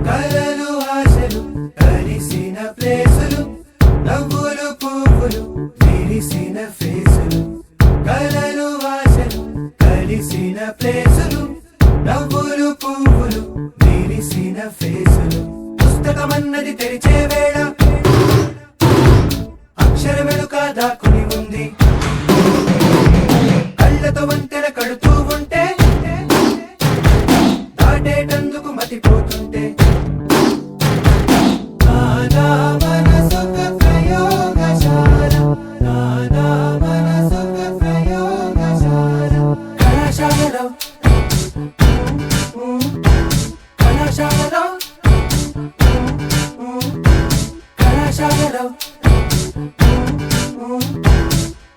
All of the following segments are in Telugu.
కలలు ఆశలు కలిసిన ప్లేసులు నవ్వులు పువ్వులు విరిసిన ఫేసులు కలలు ఆశలు కలిసిన ప్లేసులు నవ్వులు పువ్వులు విరిసిన ఫేసులు పుస్తకమన్నది తెరిచే వేళ అక్షరమెలుక దాక్కుని ఉంది కళ్ళతో వంతెన కడుతూ ఉంటే దాటేటందుకు మతిపోతుంటే నానా మనసొక ప్రయోగశాల నానా మనసొక ప్రయోగశాల కళాశాలలో కళాశాలలో కళాశాలలో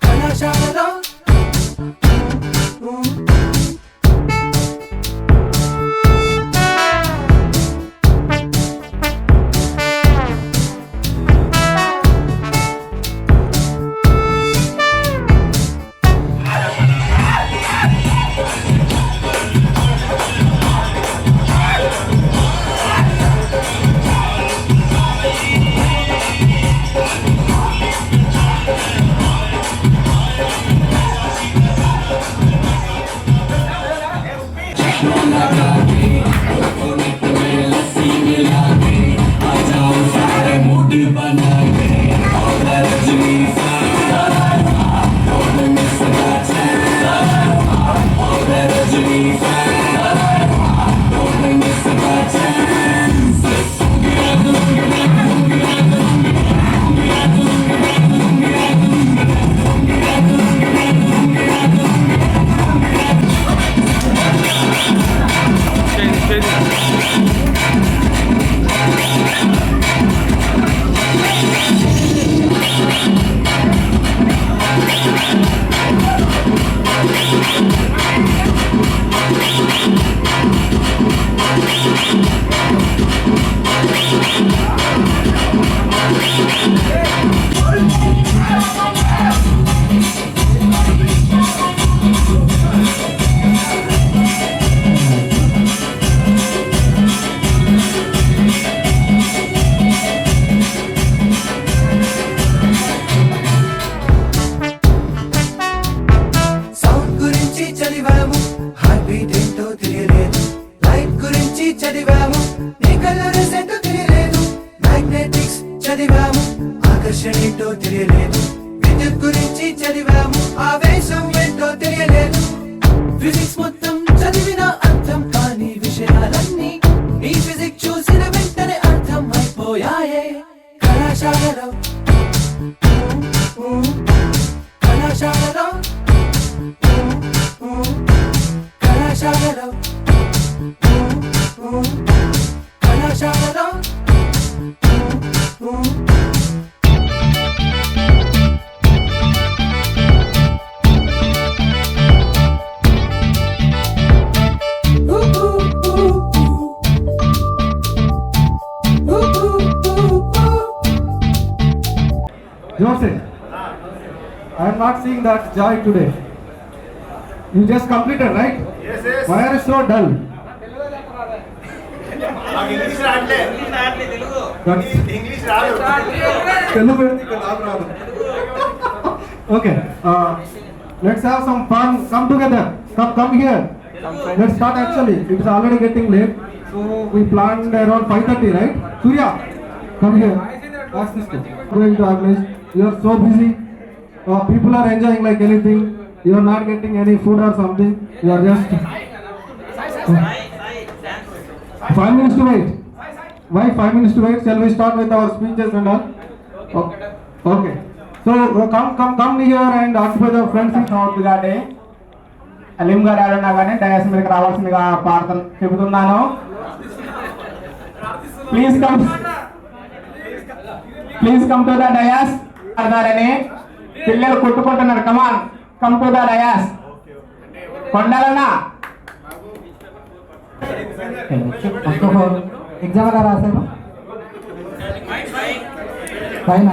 కళాశాలలో చదివాము నీ కలర్ సెంటో తెలియలేదు మ్యాగ్నెటిక్స్ చదివాము ఆకర్షణ ఏంటో తెలియలేదు విద్యుత్ గురించి చదివాము ఆవేశం ఏంటో తెలియలేదు ఫిజిక్స్ మొత్తం చదివిన అర్థం కాని విషయాలన్నీ ఈ ఫిజిక్స్ చూసిన వెంటనే అర్థం అయిపోయాయే కళాశాలలో కళాశాలలో కళాశాలలో కళాశాలలో Joseph, I am not seeing that joy today. You just completed, right? Yes, yes. Why are you so dull? English రాట్లే ఇంగ్లీష్ రాదు తెలుగు రాదు. Okay, let's have some fun. Come together. Come here. Let's start actually. It's already getting late. So we planned around 5:30, right? Surya, come here. Ask this question. Going to organize. You are so busy. People are enjoying like anything. You are not getting any food or something. You are just 5 minutes to wait. Why 5 minutes to wait? Shall we start with our speeches and all? Okay. So come here and occupy the front seat. అవుతుందండి అలీం గారు ఎవరన్నా కానీ డయాస్ మీదకి రావాల్సిందిగా ప్రార్థన చెబుతున్నాను. Please come to the dais అన్నారని పిల్లలు కొట్టుకుంటున్నారు. Come on come to the dais. కొండాలన్నా ఎగ్జామ్ ఎలా రాశారు? పైన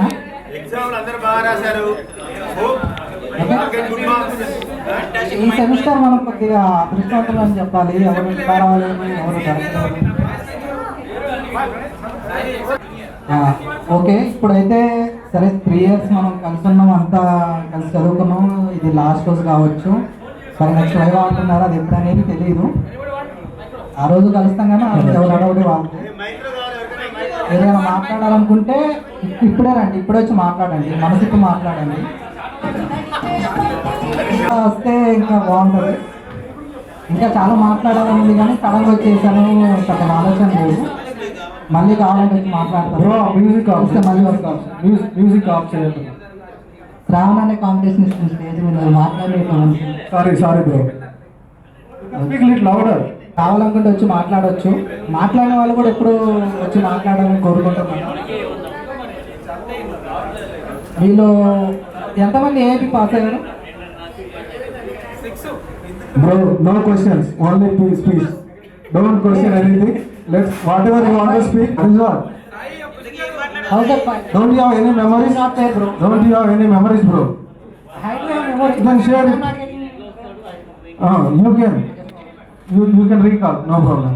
ఎగ్జామ్లు అందరూ బాగా రాశారు. ఈ సెమిస్టర్ మనం కొద్దిగా దృష్టాంతం అని చెప్పాలి. ఎవరు రావాలి ఎవరు జరగాలి. ఓకే, ఇప్పుడైతే సరే 3 years మనం కలిసి ఉన్నాం, అంతా కలిసి చదువుకున్నాం, ఇది లాస్ట్ రోజు కావచ్చు. మరి నెక్స్ట్ లైవ్ అంటున్నారు, అది ఎప్పుడు అనేది తెలియదు. ఆ రోజు కలుస్తాం కానీ ఆ రోజు ఎవరు అడవుడి వాళ్ళకి ఏదైనా మాట్లాడాలనుకుంటే ఇప్పుడే రండి, ఇప్పుడే వచ్చి మాట్లాడండి, మనసుకు మాట్లాడండి. ఇంకా వస్తే ఇంకా బాగుంటుంది. ఇంకా చాలా మాట్లాడాలని ఉంది కానీ సడన్గా వచ్చేసాను, పెద్ద ఆలోచన లేదు. మళ్ళీ కావాలంటే వచ్చి మాట్లాడతారు. మ్యూజిక్ ఆఫ్ వస్తే మళ్ళీ వస్తాం. మ్యూజిక్ ఆఫ్ చేయండి. శ్రావణ అనే కాంపిటీషన్ ఇస్తుంది స్టేజ్ మీద మాట్లాడేటాను. Sorry bro, speak little louder. కావాలనుకుంటే వచ్చి మాట్లాడవచ్చు. మాట్లాడిన వాళ్ళు కూడా ఎప్పుడు వచ్చి మాట్లాడాలని కోరుకుంటున్నాను. వీళ్ళు ఎంతమంది ఏపీ పాస్ అయ్యారు? Bro, no questions, only speech. Don't question anything. Let's whatever you want to speak. That is what. How's that fine? Don't you have any memories? Not there, bro. Don't you have any memories, bro? How do you have memories? Then share it. I'm not getting- You can. You can recall. No problem.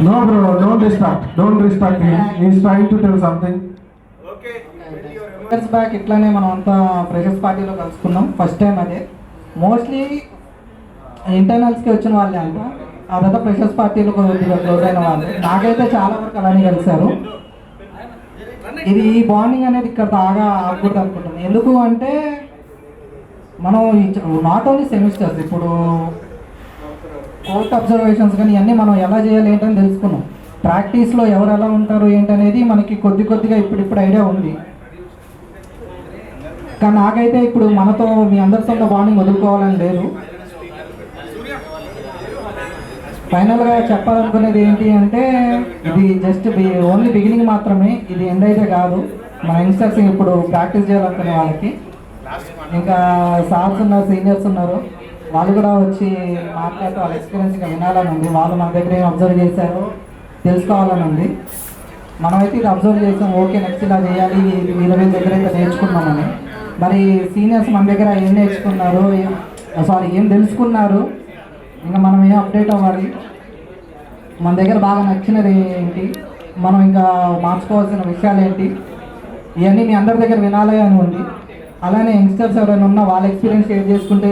No, bro. Don't distract. Don't distract him. He is trying to tell something. Years back ఇట్లానే మనం అంతా ఫ్రెషర్స్ పార్టీలో కలుసుకున్నాం. ఫస్ట్ టైం అదే. మోస్ట్లీ ఇంటర్నల్స్కి వచ్చిన వాళ్ళే అంట, అదంతా ఫ్రెషర్స్ పార్టీలో కొద్దిగా క్లోజ్ అయిన వాళ్ళు. నాకైతే చాలా వరకు అలానే కలిశారు. ఇది ఈ బాండింగ్ అనేది ఇక్కడ బాగా ఆగకూడదు అనుకుంటున్నాను. ఎందుకు అంటే మనం నాట్ ఓన్లీ సెమిస్టర్స్, ఇప్పుడు కోర్ట్ అబ్జర్వేషన్స్ కానీ ఇవన్నీ మనం ఎలా చేయాలి ఏంటని తెలుసుకున్నాం. ప్రాక్టీస్లో ఎవరు ఎలా ఉంటారు ఏంటనేది మనకి కొద్దిగా ఇప్పుడిప్పుడు ఐడియా ఉంది. కానీ నాకైతే ఇప్పుడు మనతో మీ అందరితో ఉన్న బాండింగ్ వదులుకోవాలని లేదు. ఫైనల్గా చెప్పాలనుకునేది ఏంటి అంటే ఇది జస్ట్ ఓన్లీ బిగినింగ్ మాత్రమే, ఇది ఎండ్ అయితే కాదు. మన యంగ్స్టర్స్ ఇప్పుడు ప్రాక్టీస్ చేయాలనుకునే వాళ్ళకి ఇంకా సార్స్ ఉన్నారు, సీనియర్స్ ఉన్నారు, వాళ్ళు కూడా వచ్చి మాట్లాడుతూ వాళ్ళ ఎక్స్పీరియన్స్ ఇంకా వినాలని ఉంది. వాళ్ళు మన దగ్గర ఏం అబ్జర్వ్ చేశారో తెలుసుకోవాలని ఉంది. మనమైతే ఇది అబ్జర్వ్ చేసాం, ఓకే నెక్స్ట్ ఇలా చేయాలి, వీళ్ళ దగ్గర అయితే నేర్చుకున్నామని. మరి సీనియర్స్ మన దగ్గర ఏం నేర్చుకున్నారు, ఏం తెలుసుకున్నారు, ఇంకా మనం ఏం అప్డేట్ అవ్వాలి, మన దగ్గర బాగా నచ్చినది ఏంటి, మనం ఇంకా మార్చుకోవాల్సిన విషయాలు ఏంటి, ఇవన్నీ మీ అందరి దగ్గర వినాలి అని ఉంది. అలానే యంగ్స్టర్స్ ఎవరైనా ఉన్నా వాళ్ళ ఎక్స్పీరియన్స్ షేర్ చేసుకుంటే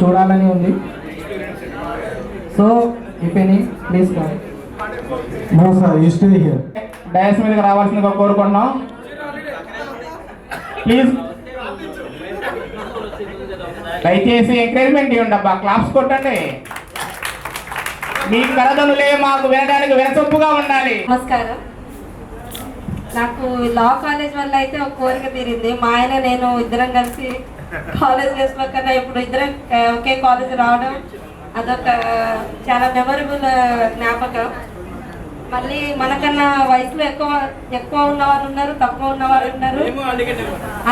చూడాలని ఉంది. So if any please call. No sir, you stay here. Dais మీదకి రావాల్సిందిగా కోరుకుంటున్నాం. ప్లీజ్ దయచేసి ఎంకరేజ్మెంట్ ఇవ్వండి అబ్బా, క్లాప్స్ కొట్టండి. మీ కరదనులే మాకు వినడానికి వినసొప్పుగా ఉండాలి. నమస్కారం. నాకు లా కాలేజ్ వల్ల అయితే ఒక కోరిక తీరింది. మా ఆయన నేను ఇద్దరం కలిసి కాలేజ్ డేస్లో కన్నా ఇప్పుడు ఇద్దరం ఒకే కాలేజ్ రావడం అదొక చాలా మెమరబుల్ జ్ఞాపకం. మళ్ళీ మనకన్నా వయసులో ఎక్కువ ఉన్నవారు ఉన్నారు, తక్కువ ఉన్నవారు ఉన్నారు,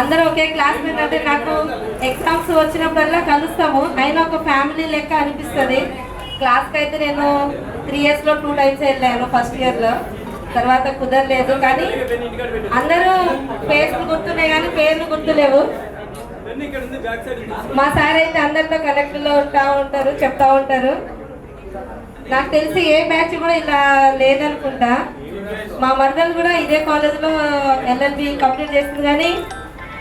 అందరూ ఒకే క్లాస్మేట్. అంటే నాకు ఎగ్జామ్స్ వచ్చినప్పుడల్లా కలుస్తాము, అయినా ఒక ఫ్యామిలీ లెక్క అనిపిస్తుంది. క్లాస్కి అయితే నేను 3 yearsలో 2 times వెళ్ళాను. ఫస్ట్ ఇయర్లో, తర్వాత కుదరలేదు. కానీ అందరూ ఫేస్లు గుర్తున్నాయి కానీ పేర్లు గుర్తులేవు. మా సార్ అయితే అందరితో కనెక్ట్లో ఉంటారు, చెప్తా ఉంటారు. నాకు తెలిసి ఏ బ్యాచ్ కూడా ఇలా లేదనుకుంటా. మా మరదలు కూడా ఇదే కాలేజ్లో LLB కంప్లీట్ చేస్తుంది కానీ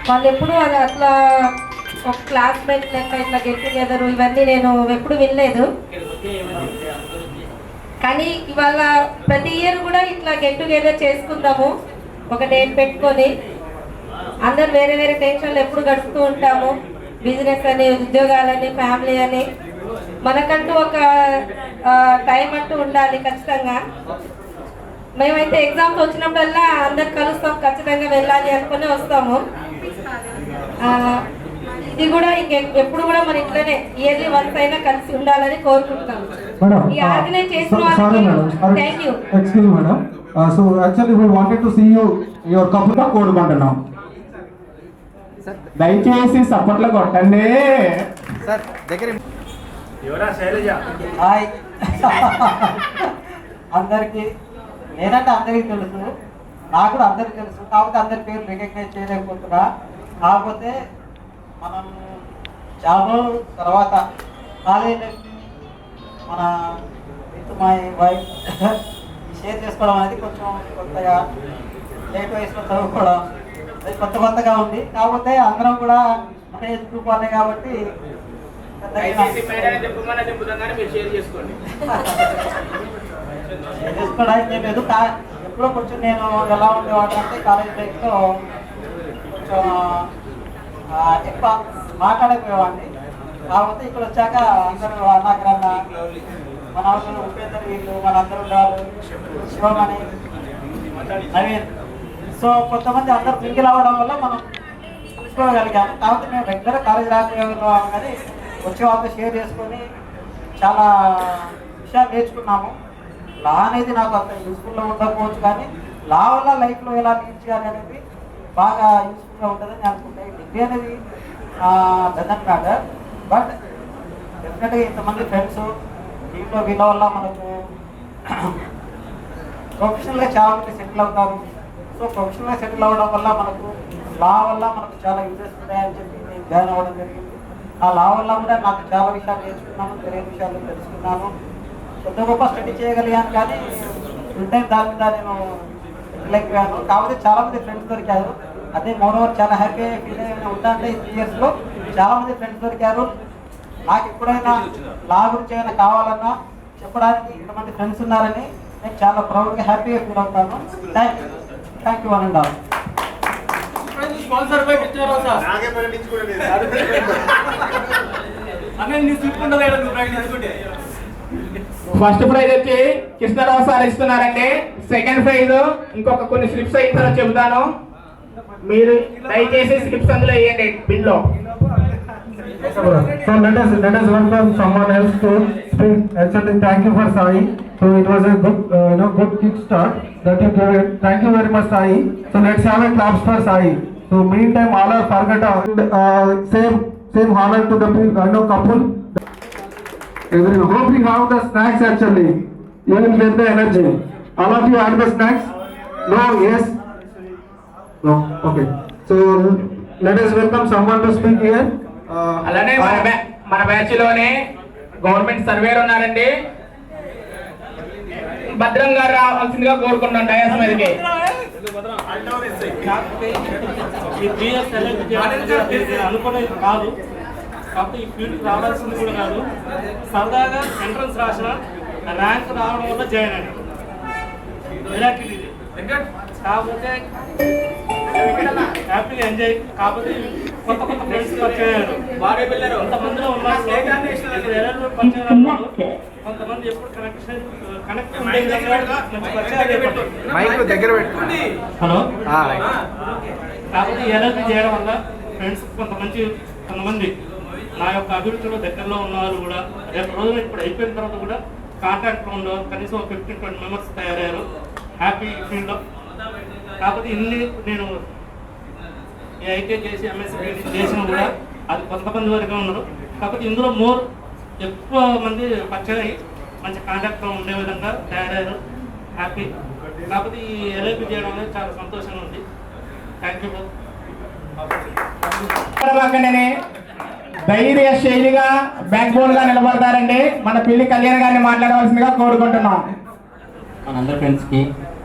వాళ్ళు ఎప్పుడు అది అట్లా ఒక క్లాస్మేట్ లెక్క ఇట్లా గెట్ టుగెదర్ ఇవన్నీ నేను ఎప్పుడు వినలేదు. కానీ ఇవాళ ప్రతి ఇయర్ కూడా ఇట్లా గెట్ టుగెదర్ చేసుకుందాము, ఒక డేట్ పెట్టుకొని. అందరు వేరే వేరే టెన్షన్లు ఎప్పుడు గడుపుతూ ఉంటాము, బిజినెస్ అని, ఉద్యోగాలని, ఫ్యామిలీ అని. మనకంటూ ఒక టైం అంటూ ఉండాలి ఖచ్చితంగా. మేమైతే ఎగ్జామ్స్ వచ్చినప్పుడల్లా అందరు కలుస్తాం, ఖచ్చితంగా వెళ్ళాలి అనుకుని వస్తాము. ఇది కూడా ఎప్పుడు కూడా మన ఇంట్లోనే ఇయర్లీ వన్స్ అయినా కలిసి ఉండాలని కోరుకుంటాం. ఈ ఆర్గనైజ్ చేసిన వాళ్ళకి thank you. Excuse me, madam. So actually we wanted to see your couple. కోరుకుంటున్నాం. దయచేసి సపోర్ట్లు కొట్టండి. ఎవరా శైలజ? హాయ్ అందరికీ. నేనంటే అందరికీ తెలుసు, నాకు కూడా అందరికీ తెలుసు, కాకపోతే అందరి పేరు రికగ్నైజ్ చేయలేకపోతున్నా. కాకపోతే మనం చాలా రోజుల తర్వాత కాలేజీ మన మై వైఫ్ షేర్ చేసుకోవడం అనేది కొంచెం కొత్తగా లేట్ వయసులో చదువుకోవడం అది కొత్తగా ఉంది. కాకపోతే అందరం కూడా ఒకే ఏజ్ గ్రూప్ వాళ్ళే కాబట్టి చేసుకోవడానికి ఏం లేదు. ఎప్పుడో కొంచెం నేను ఎలా ఉండేవాడు అంటే కాలేజ్ లైఫ్లో కొంచెం ఎక్కువ మాట్లాడకపోయేవాడిని. కాకపోతే ఇక్కడ వచ్చాక అందరూ అన్నాగ్రహణ మన అవసరం ఉపేందర్ వీళ్ళు మనందరూ ఉండేవాళ్ళు శివమణి నవీన్. సో కొంతమంది అందరూ మింగిల్ అవ్వడం వల్ల మనం చూసుకోగలిగాము. కాబట్టి మేము రెగ్యులర్ కాలేజ్ రాకపోయాము కానీ వచ్చే వాళ్ళతో షేర్ చేసుకొని చాలా విషయాలు నేర్చుకున్నాము. లా అనేది నాకు అంత యూస్ఫుల్గా ఉండకపోవచ్చు కానీ లా వల్ల లైఫ్లో ఎలా లీడ్ చేయాలి అనేది బాగా యూస్ఫుల్గా ఉంటుందని నేను అనుకుంటాను. డిగ్రీ అనేది డజంట్ మ్యాటర్, బట్ డెఫినెట్గా ఇంతమంది ఫ్రెండ్స్ దీంట్లో వీళ్ళ వల్ల మనకు ప్రొఫెషనల్గా చాలా మంది సెటిల్ అవుతారు. సో ప్రొఫెషనల్గా సెటిల్ అవ్వడం వల్ల మనకు లా వల్ల మనకు చాలా యూజెస్ ఉంటాయని చెప్పి నేను జాయిన్ అవ్వడం జరిగింది. ఆ లా వల్ల కూడా నాకు చాలా విషయాలు నేర్చుకున్నాను, తెలియని విషయాలు తెలుసుకున్నాను. కొత్త గొప్ప స్టడీ చేయగలిగాను కానీ ఫుల్ టైం దాని మీద నేను వెళ్ళకపోయాను. కాకపోతే చాలామంది ఫ్రెండ్స్ దొరికారు. అదే మోరోవర్ చాలా హ్యాపీ ఫీల్ అయ్యి ఉందంటే ఈ 3 ఇయర్స్లో చాలామంది ఫ్రెండ్స్ దొరికారు. నాకు ఎప్పుడైనా లా గురించి ఏమైనా కావాలన్నా చెప్పడానికి ఇంతమంది ఫ్రెండ్స్ ఉన్నారని నేను చాలా ప్రౌడ్గా హ్యాపీగా ఫీల్ అవుతాను. Thank you one and all. నాకే పరిణించుకోలేదు. ఫస్ట్ ప్రైజ్ వచ్చి కృష్ణరావు సార్ ఇస్తున్నారండి. సెకండ్ ప్రైజ్ ఇంకొక కొన్ని స్లిప్స్ అయిన తర్వాత చెబుతాను. మీరు దయచేసి స్లిప్స్ అందులో వేయండి బిల్లో. So let us welcome someone else to speak. Actually, thank you for Sai. So it was a good, good kick start that you gave it. Thank you very much, Sai. So let's have a claps for Sai. So meantime, all are forgot same honor to the couple. Everyone, hope you have the snacks. Actually, you will get the energy. All of you had the snacks? No? Yes? No? Okay. So let us welcome someone to speak here. అలానే మన బ్యాచ్ లోనే గవర్నమెంట్ సర్వేర్ ఉన్నారండి. భద్రం గారు రావాల్సిందిగా కోరుకుంటున్నాం డయాస్ మీదకి. అనుకునేది కాదు, కాకపోతే ఈ ఫీల్డ్కి రావాల్సింది కూడా కాదు. సరదాగా ఎంట్రన్స్ రాసిన ర్యాంక్ రావడం వల్ల జాయిన్ అయ్యాను. కాకపోతే హ్యాపీగా ఎంజాయ్. కాకపోతే కొత్త ఫ్రెండ్స్ వచ్చారు. కొంతమందిలో ఉన్నారు కొంతమంది ఎప్పుడు కనెక్ట్ హలో. కాకపోతే ఎల్ఎల్బి చేయడం వల్ల ఫ్రెండ్స్ కొంతమంది నా యొక్క అభివృద్ధిలో దగ్గరలో ఉన్నవారు కూడా రేపు రోజున ఇప్పుడు అయిపోయిన తర్వాత కూడా కాంటాక్ట్లో ఉండేవారు. కనీసం 15-20 మెంబర్స్ తయారయ్యారు హ్యాపీ ఫీల్డ్లో. కాకపోతే ఇన్ని నేను ఐటీ చేసి ఎంఎస్సీ చేసినా కూడా అది కొంతమంది వరకే ఉన్నారు. కాకపోతే ఇందులో ఎక్కువ మంది పరిచయం అయ్యి మంచి కాంటాక్ట్లో ఉండే విధంగా తయారయ్యారు. హ్యాపీ. కాకపోతే ఈ ఎల్ఐపి చేయడం అనేది చాలా సంతోషంగా ఉంది. Thank you. ధైర్య శైలిగా బ్యాక్ బోన్ గా నిలబడతారండి. మన పిల్లి కళ్యాణ్ గారిని మాట్లాడవలసిందిగా కోరుకుంటున్నాం. మనందరి ఫ్రెండ్స్కి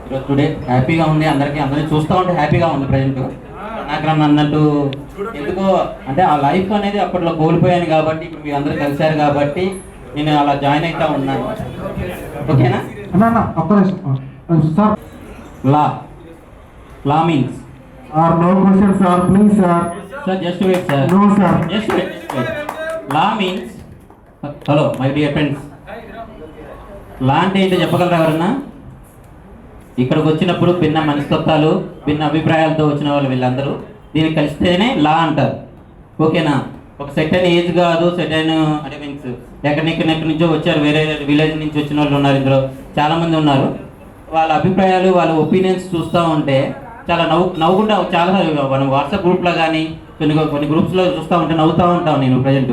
ఈరోజు టుడే హ్యాపీగా ఉంది. అందరినీ చూస్తూ ఉంటే హ్యాపీగా ఉంది. ప్రజెంట్ నాకన్నా అన్నట్టు ఎందుకో అంటే ఆ లైఫ్ అనేది అప్పట్లో కోల్పోయాను కాబట్టి ఇప్పుడు మీరు అందరూ కలిశారు కాబట్టి నేను అలా జాయిన్ అవుతా ఉన్నాను. ఓకేనా? Law means No questions, sir. Please, sir. Sir just wait sir. No, sir. Just wait. Law means hello my dear friends, law అంటే ఏంటో చెప్పగలరా ఎవరన్నా? ఇక్కడికి వచ్చినప్పుడు భిన్న మనస్తత్వాలు భిన్న అభిప్రాయాలతో వచ్చిన వాళ్ళు వీళ్ళందరూ దీన్ని కలిస్తేనే లా అంటారు. ఓకేనా? ఒక సెటైన్ ఏజ్ కాదు, సెటైన్ అంటే మీన్స్ ఎక్కడెక్కడి నుంచో వచ్చారు, వేరే విలేజ్ నుంచి వచ్చిన వాళ్ళు ఉన్నారు. ఇందులో చాలామంది ఉన్నారు. వాళ్ళ అభిప్రాయాలు వాళ్ళ ఒపీనియన్స్ చూస్తూ ఉంటే చాలా నవ్వుకుంటా. చాలా మనం వాట్సాప్ గ్రూప్లో కానీ కొన్ని గ్రూప్స్లో చూస్తూ ఉంటే నవ్వుతూ ఉంటాను నేను. ప్రజెంట్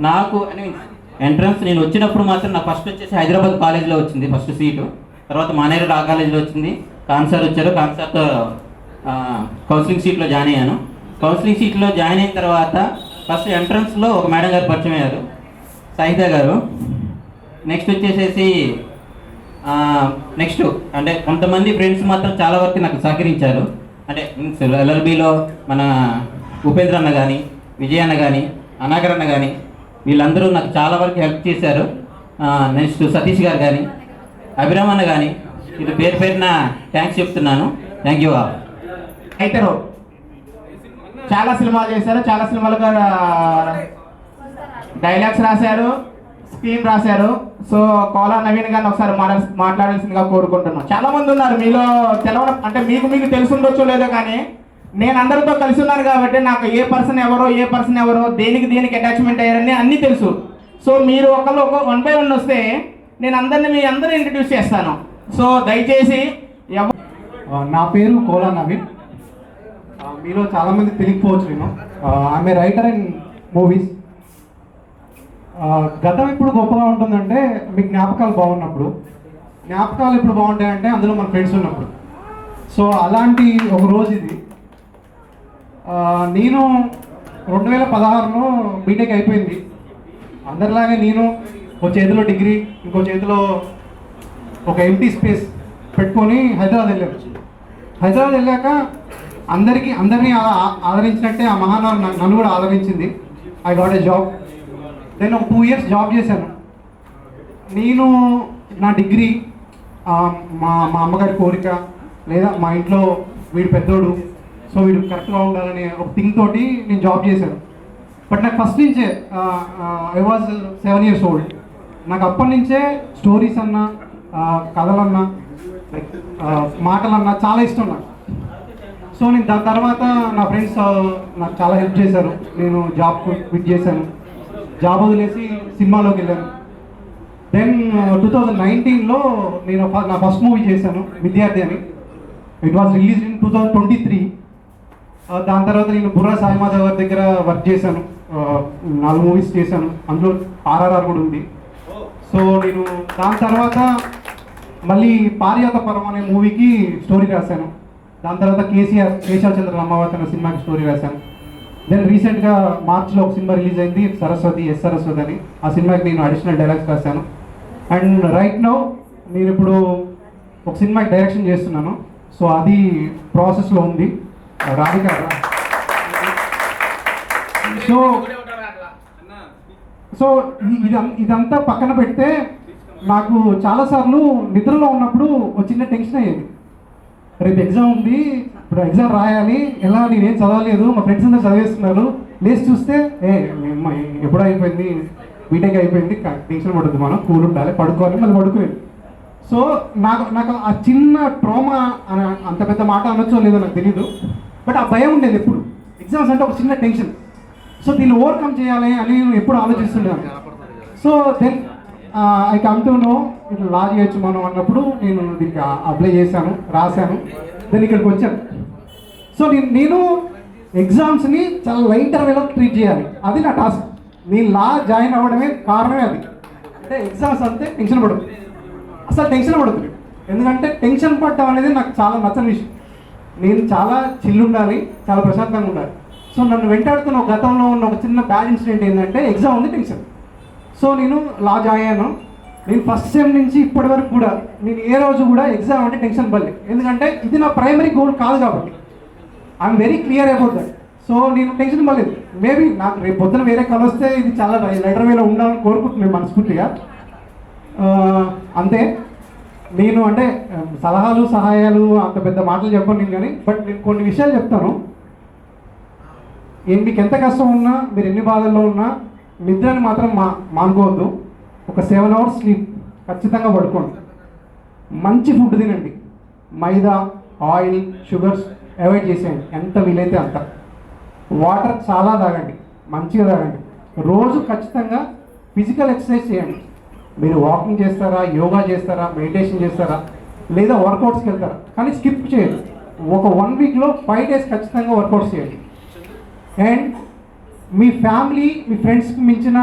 నాకు అని ఎంట్రన్స్ నేను వచ్చినప్పుడు మాత్రం నాకు ఫస్ట్ వచ్చేసి హైదరాబాద్ కాలేజ్లో వచ్చింది ఫస్ట్ సీటు. తర్వాత మానేరు లా కాలేజ్లో వచ్చింది. కాన్సార్ వచ్చారు. కాన్సార్తో కౌన్సిలింగ్ సీట్లో జాయిన్ అయ్యాను. కౌన్సిలింగ్ సీట్లో జాయిన్ అయిన తర్వాత ఫస్ట్ ఎంట్రన్స్లో ఒక మేడం గారు పరిచయం అయ్యారు, సాహిత్య గారు. నెక్స్ట్ వచ్చేసేసి నెక్స్ట్ అంటే కొంతమంది ఫ్రెండ్స్ మాత్రం చాలా వరకు నాకు సహకరించారు. అంటే ఎల్ఎల్బిలో మన ఉపేంద్ర అన్న కానీ, విజయ్ అన్న కానీ, అనాగర్ అన్న కానీ వీళ్ళందరూ నాకు చాలా వరకు హెల్ప్ చేశారు. నెక్స్ట్ సతీష్ గారు కానీ, అభిరామ్ అన్న కానీ ఇది పేరు పేరున థ్యాంక్స్ చెప్తున్నాను. Thank you all. అయితే చాలా సినిమాలు చేశారు, చాలా సినిమాలుగా డైలాగ్స్ రాశారు, స్క్రీన్ రాశారు. సో కోలా నవీన్ గారిని ఒకసారి మాట్లాడాల్సిందిగా కోరుకుంటున్నాను. చాలా మంది ఉన్నారు మీలో తెలవడం, అంటే మీకు తెలుసుండొచ్చో లేదో, కానీ నేను అందరితో కలిసి ఉన్నాను కాబట్టి నాకు ఏ పర్సన్ ఎవరో దేనికి అటాచ్మెంట్ అయ్యారని అన్నీ తెలుసు. సో మీరు ఒకళ్ళు 1 by 1 వస్తే నేను మీ అందరిని ఇంట్రడ్యూస్ చేస్తాను. సో దయచేసి నా పేరు కోలా నవీన్. మీలో చాలామంది తెలియకపోవచ్చు. నేను ఆమె రైటర్ అండ్ మూవీస్. గతం ఇప్పుడు గొప్పగా ఉంటుందంటే మీకు జ్ఞాపకాలు బాగున్నప్పుడు. జ్ఞాపకాలు ఎప్పుడు బాగుంటాయంటే అందులో మన ఫ్రెండ్స్ ఉన్నప్పుడు. సో అలాంటి ఒక రోజు ఇది. నేను 2016లో బీటెక్ అయిపోయింది. అందరిలాగే నేను ఒక చేతిలో డిగ్రీ, ఇంకో చేతిలో ఒక ఎంటీ స్పేస్ పెట్టుకొని హైదరాబాద్ వెళ్ళాను. హైదరాబాద్ వెళ్ళాక అందరినీ ఆదరించినట్టే ఆ మహానగరం నన్ను కూడా ఆదరించింది. I got a job. నేను ఒక 2 years జాబ్ చేశాను. నేను నా డిగ్రీ, మా అమ్మగారి కోరిక, లేదా మా ఇంట్లో వీడు పెద్దోడు, సో వీడు కరెక్ట్గా ఉండాలనే ఒక థింగ్ తోటి నేను జాబ్ చేశాను. బట్ నాకు ఫస్ట్ నుంచే ఐ వాజ్ 7 years old. నాకు అప్పటి నుంచే స్టోరీస్ అన్నా, కథలన్నా, లైక్ మాటలన్నా చాలా ఇష్టం నాకు. సో నేను దాని తర్వాత నా ఫ్రెండ్స్ నాకు చాలా హెల్ప్ చేశారు. నేను జాబ్ క్విట్ చేశాను. జాబ్ వదిలేసి సినిమాలోకి వెళ్ళాను. దెన్ 2019లో నేను నా ఫస్ట్ మూవీ చేశాను, విద్యార్థి అని. It was release in 2023. దాని తర్వాత నేను బుర్రా సాయిమాధవ్ గారి దగ్గర వర్క్ చేశాను. 4 మూవీస్ చేశాను. అందులో RRR కూడా ఉంది. సో నేను దాని తర్వాత మళ్ళీ పారిజాత పర్వం అనే మూవీకి స్టోరీ రాశాను. దాని తర్వాత కేశవ చంద్ర అమ్మవారి అనే సినిమాకి స్టోరీ రాశాను. దెన్ రీసెంట్గా మార్చ్లో ఒక సినిమా రిలీజ్ అయింది, సరస్వతి అని. ఆ సినిమాకి నేను అడిషనల్ డైలాగ్స్ రాశాను. అండ్ రైట్ నౌ నేను ఇప్పుడు ఒక సినిమాకి డైరెక్షన్ చేస్తున్నాను. సో అది ప్రాసెస్లో ఉంది. రాధిక. సో ఇదంతా పక్కన పెడితే నాకు చాలాసార్లు నిద్రలో ఉన్నప్పుడు ఒక చిన్న టెన్షన్ అయ్యేది. రేపు ఎగ్జామ్ ఉంది, ఇప్పుడు ఎగ్జామ్ రాయాలి, ఎలా, నేనేం చదవలేదు, మా ఫ్రెండ్స్ అందరూ చదివేస్తున్నారు. లేచి చూస్తే ఎప్పుడు అయిపోయింది, బీటెక్ అయిపోయింది, టెన్షన్ పడుతుంది, మనం కూల్ ఉండాలి, పడుకోవాలి, మళ్ళీ పడుకోలేదు. సో నాకు ఆ చిన్న ట్రామా అని అంత పెద్ద మాట అనొచ్చో లేదో నాకు తెలీదు, బట్ ఆ భయం ఉండేది ఎప్పుడు. ఎగ్జామ్స్ అంటే ఒక చిన్న టెన్షన్. సో దీన్ని ఓవర్కమ్ చేయాలి అని నేను ఎప్పుడు ఆలోచిస్తుండేవాను. So then I come to know ఇట్లా లా చేయొచ్చు మనం అన్నప్పుడు నేను దీనికి అప్లై చేశాను, రాశాను, దెన్ ఇక్కడికి వచ్చాను. సో నేను ఎగ్జామ్స్ని చాలా లైటర్ వేలో ట్రీట్ చేయాలి, అది నా టాస్క్. నేను లా జాయిన్ అవ్వడమే కారణమే అది. అంటే ఎగ్జామ్స్ అంతే టెన్షన్ పడదు, అసలు టెన్షన్ పడదు. ఎందుకంటే టెన్షన్ పడడం అనేది నాకు చాలా నచ్చని విషయం. నేను చాలా చిల్లు ఉండాలి, చాలా ప్రశాంతంగా ఉండాలి. సో నన్ను వెంటాడుతున్న గతంలో ఉన్న ఒక చిన్న బ్యాడ్ ఇన్సిడెంట్ ఏంటంటే ఎగ్జామ్ ఉంది, టెన్షన్. సో నేను లా జాయిన్ అయ్యాను. నేను ఫస్ట్ సెమ్ నుంచి ఇప్పటి వరకు కూడా నేను ఏ రోజు కూడా ఎగ్జామ్ అంటే టెన్షన్ పడలేదు. ఎందుకంటే ఇది నా ప్రైమరీ గోల్ కాదు కాబట్టి. I'm very clear about that. So నేను టెన్షన్ పడలేదు. మేబీ నాకు రేపు పొద్దున వేరే కళ వస్తే ఇది చాలా లైటర్ వేలో ఉండాలని కోరుకుంటున్నాను మనస్ఫూర్తిగా. అంతే. నేను అంటే సలహాలు సహాయాలు అంత పెద్ద మాటలు చెప్పను నేను, కానీ బట్ నేను కొన్ని విషయాలు చెప్తాను. మీకు ఎంత కష్టం ఉన్నా, మీరు ఎన్ని బాధల్లో ఉన్నా, నిద్రని మాత్రం మానుకోవద్దు. ఒక 7 hours స్లీప్ ఖచ్చితంగా పడుకోండి. మంచి ఫుడ్ తినండి. మైదా, ఆయిల్, షుగర్స్ అవాయిడ్ చేసేయండి ఎంత వీలైతే అంత. వాటర్ చాలా తాగండి, మంచిగా తాగండి. రోజు ఖచ్చితంగా ఫిజికల్ ఎక్సర్సైజ్ చేయండి. మీరు వాకింగ్ చేస్తారా, యోగా చేస్తారా, మెడిటేషన్ చేస్తారా, లేదా వర్కౌట్స్కి వెళ్తారా, కానీ స్కిప్ చేయండి. ఒక 1 weekలో 5 days ఖచ్చితంగా వర్కౌట్స్ చేయండి. అండ్ మీ ఫ్యామిలీ, మీ ఫ్రెండ్స్కి మించిన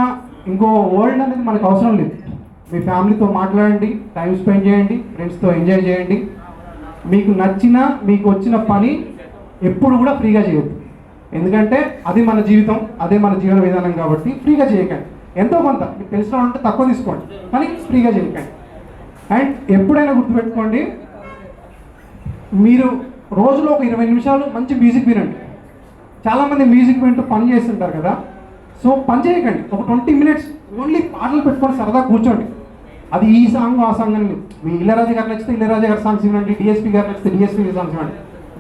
ఇంకో వరల్డ్ అనేది మనకు అవసరం లేదు. మీ ఫ్యామిలీతో మాట్లాడండి, టైం స్పెండ్ చేయండి, ఫ్రెండ్స్తో ఎంజాయ్ చేయండి. మీకు నచ్చిన, మీకు వచ్చిన పని ఎప్పుడు కూడా ఫ్రీగా చేయొద్దు. ఎందుకంటే అది మన జీవితం, అదే మన జీవన విధానం కాబట్టి ఫ్రీగా చేయకండి. ఎంతో కొంత మీకు తెలిసిన ఉంటే తక్కువ తీసుకోండి, కానీ ఫ్రీగా చేయకండి. అండ్ ఎప్పుడైనా గుర్తుపెట్టుకోండి, మీరు రోజులో ఒక 20 నిమిషాలు మంచి మ్యూజిక్ వినండి. చాలామంది మ్యూజిక్ వింటూ పని చేస్తుంటారు కదా, సో పని చేయకండి. ఒక 20 మినిట్స్ ఓన్లీ పాటలు పెట్టుకొని సరదా కూర్చోండి. అది ఈ సాంగ్ ఆ సాంగ్ అని మీ ఇళయరాజా గారు నచ్చితే ఇళయరాజా గారి సాంగ్స్ వినండి, డిఎస్పీ గారు నచ్చితే డిఎస్పీ సాంగ్స్ వినండి.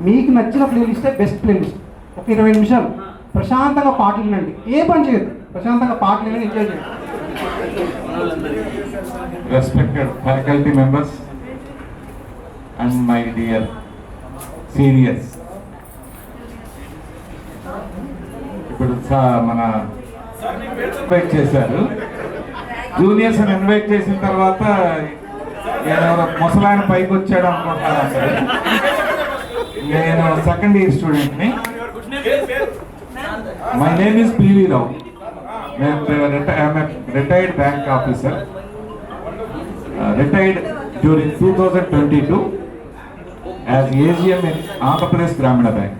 మీకు నచ్చిన ప్లేలిస్టే బెస్ట్ ప్లేలిస్ట్. ఒక 20 నిమిషాలు ప్రశాంతంగా పాటలు వినండి, ఏ పని చేయదు, ప్రశాంతంగా పాటలు వినండి, ఎంజాయ్ చేయండి. Respected faculty members and my dear seniors, ఇప్పుడు మన ఇన్వైట్ చేశారు. జూనియర్స్ అని ఇన్వైట్ చేసిన తర్వాత ఎవరో ముసలాయన పైకి వచ్చాడు అనుకుంటున్నారు. అసలు నేను సెకండ్ ఇయర్ స్టూడెంట్ని. My name is PV Rao. I'm a retired bank officer. Retired during 2022 as AGM in Andhra Pradesh Gramina Bank.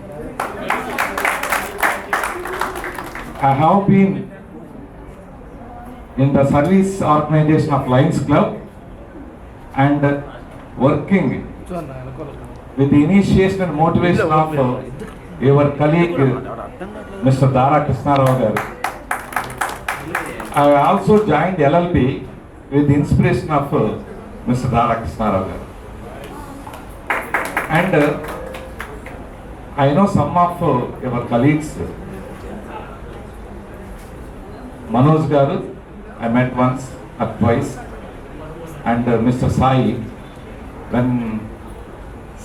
I have been in the service organization of Lions Club and working with the initiation and motivation of your colleague Mr. Dara Krishnarao garu. I also joined LLB with the inspiration of Mr. Dara Krishnarao garu. And I know some of your colleagues. Manoj garu, I met once or twice, and Mr. Sai. When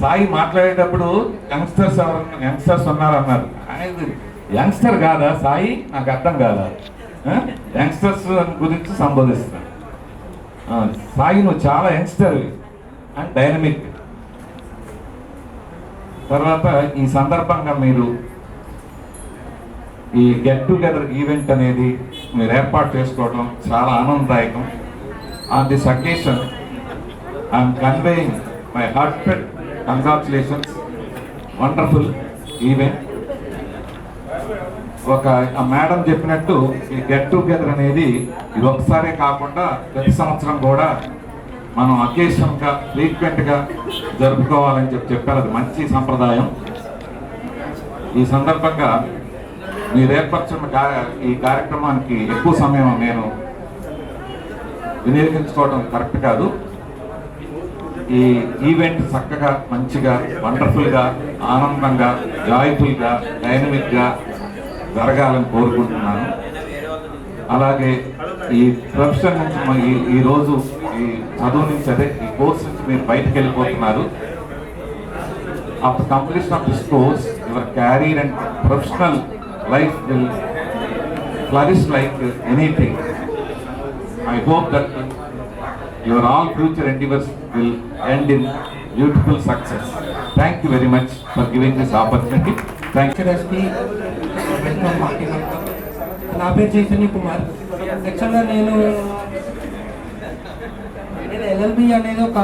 Sai మాట్లాడేటప్పుడు యంగ్స్టర్స్ ఉన్నారన్నారు. యంగ్స్టర్ కాదా సాయి? నాకు అర్థం కాదా? యంగ్స్టర్స్ గురించి సంబోధిస్తాను. సాయి నువ్వు చాలా యంగ్స్టర్ అండ్ డైనమిక్. తర్వాత ఈ సందర్భంగా మీరు ఈ గెట్ టుగెదర్ ఈవెంట్ అనేది మీరు ఏర్పాటు చేసుకోవడం చాలా ఆనందదాయకం. On this occasion I'm conveying my heartfelt congratulations. Wonderful event. ఒక మేడం చెప్పినట్టు ఈ గెట్ టుగెదర్ అనేది ఇది ఒకసారే కాకుండా ప్రతి సంవత్సరం కూడా మనం అకేషన్గా ఫ్రీక్వెంట్గా జరుపుకోవాలని చెప్పారు. అది మంచి సంప్రదాయం. ఈ సందర్భంగా మీరు ఏర్పరచున్న ఈ కార్యక్రమానికి ఎక్కువ సమయం నేను వినియోగించుకోవడం కరెక్ట్ కాదు. ఈ ఈవెంట్ చక్కగా మంచిగా వండర్ఫుల్గా ఆనందంగా జాయ్ఫుల్గా డైనమిక్గా జరగాలని కోరుకుంటున్నాను. అలాగే ఈ ప్రొఫెషన్ నుంచి ఈరోజు ఈ చదువు నుంచి అదే ఈ కోర్స్ నుంచి మీరు బయటకు వెళ్ళిపోతున్నారు. After completion of this course your carrier and professional life will flourish like anything. I hope that your all future endeavors will end in beautiful success. Thank you very much for giving this opportunity. Thank you. నా పేరు చైతన్య కుమార్. యాక్చువల్గా నేను ఎల్ఎల్బి అనేది ఒక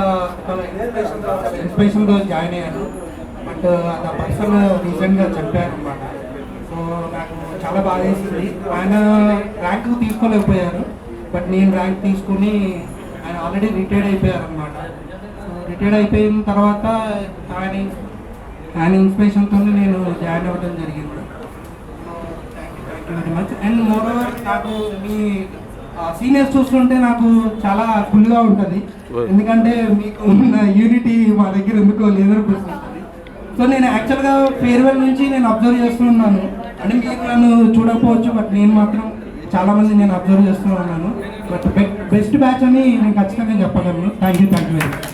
ఇన్స్పిరేషన్తో జాయిన్ అయ్యాను. బట్ ఆ పర్సన్ రీసెంట్గా చెప్పారు అనమాట. సో నాకు చాలా బాగా వేసింది. ఆయన ర్యాంక్ తీసుకోలేకపోయారు, బట్ నేను ర్యాంక్ తీసుకుని ఆయన ఆల్రెడీ రిటైర్డ్ అయిపోయారు అనమాట. సో రిటైర్డ్ అయిపోయిన తర్వాత ఆయన ఇన్స్పిరేషన్తో నేను జాయిన్ అవ్వడం జరిగింది. Thank you very much. And more over నాకు మీ సీనియర్స్ చూస్తుంటే నాకు చాలా ఫుల్గా ఉంటుంది. ఎందుకంటే మీకు ఉన్న యూనిటీ మా దగ్గర ఎందుకో లేదనిపిస్తుంది. సో నేను యాక్చువల్గా ఫేర్వెల్ నుంచి నేను అబ్జర్వ్ చేస్తున్నాను. అంటే మీరు నన్ను చూడకపోవచ్చు, బట్ నేను మాత్రం చాలామంది నేను అబ్జర్వ్ చేస్తూ ఉన్నాను. బట్ బెస్ట్ బ్యాచ్ అని నేను ఖచ్చితంగా చెప్పగలను. Thank you very much.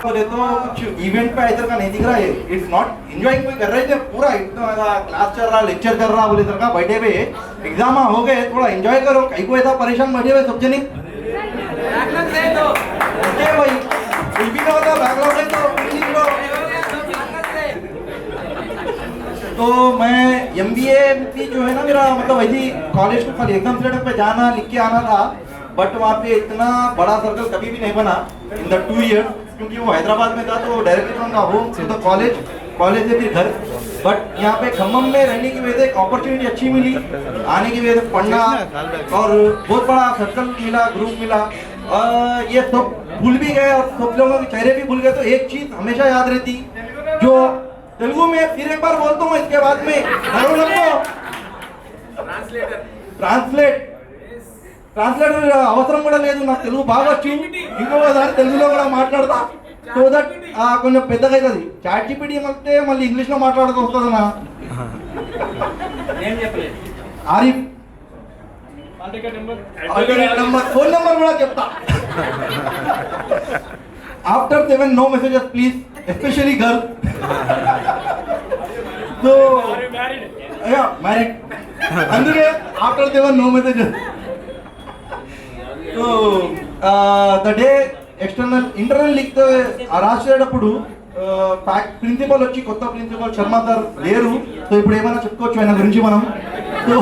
बोले तो कुछ इवेंट पे इधर का नहीं दिख रहा है. इट्स नॉट एंजॉयिंग कोई कर रहे थे पूरा इतना क्लास चल रहा लेक्चर कर रहा बोले इधर का बैठे हुए एग्जाम हो गए थोड़ा एंजॉय करो. कहीं को ऐसा परेशान बैठे हुए सब जने भाई कुछ भी ना होता बैकग्राउंड है तो मैं MBA की जो है ना मेरा मतलब वही कॉलेज को खाली एग्जाम सेंटर पे जाना लिख के आना था. बट वहाँ पे इतना बड़ा सर्कल कभी भी नहीं बना इन द 2 years क्योंकि वो हैदराबाद में था तो directly from the home to the college से फिर घर. बट यहाँ पे खम्मम में रहने की वजह से एक अपॉर्चुनिटी अच्छी मिली, आने की वजह से पढ़ना और बहुत बड़ा सर्कल मिला, ग्रुप मिला ये सब भूल भी गए और सब लोगों के चेहरे भी भूल गए, तो एक चीज हमेशा याद रहती जो तेलुगु में फिर एक बार बोलता हूँ, इसके बाद में ట్రాన్స్లేటర్ అవసరం కూడా లేదు, నాకు తెలుగు బాగా వచ్చు, ఇంకొకసారి తెలుగులో కూడా మాట్లాడతా, సో దట్ కొంచెం పెద్దగా అవుతుంది. చాట్ జీపీటీ అంటే మళ్ళీ ఇంగ్లీష్లో మాట్లాడుతూ వస్తుందన్నా. ఆరిఫ్ ఫోన్ నెంబర్ కూడా చెప్తా. After 7 no messages please, especially girl. So married, అందుకే after 7 no messages. So the day external internal లిఖితే రాసేటప్పుడు ప్రిన్సిపల్ వచ్చి, కొత్త ప్రిన్సిపల్ శర్మ సార్ లేరు, సో ఇప్పుడు ఏమైనా చెప్పుకోవచ్చు ఆయన గురించి మనం. సో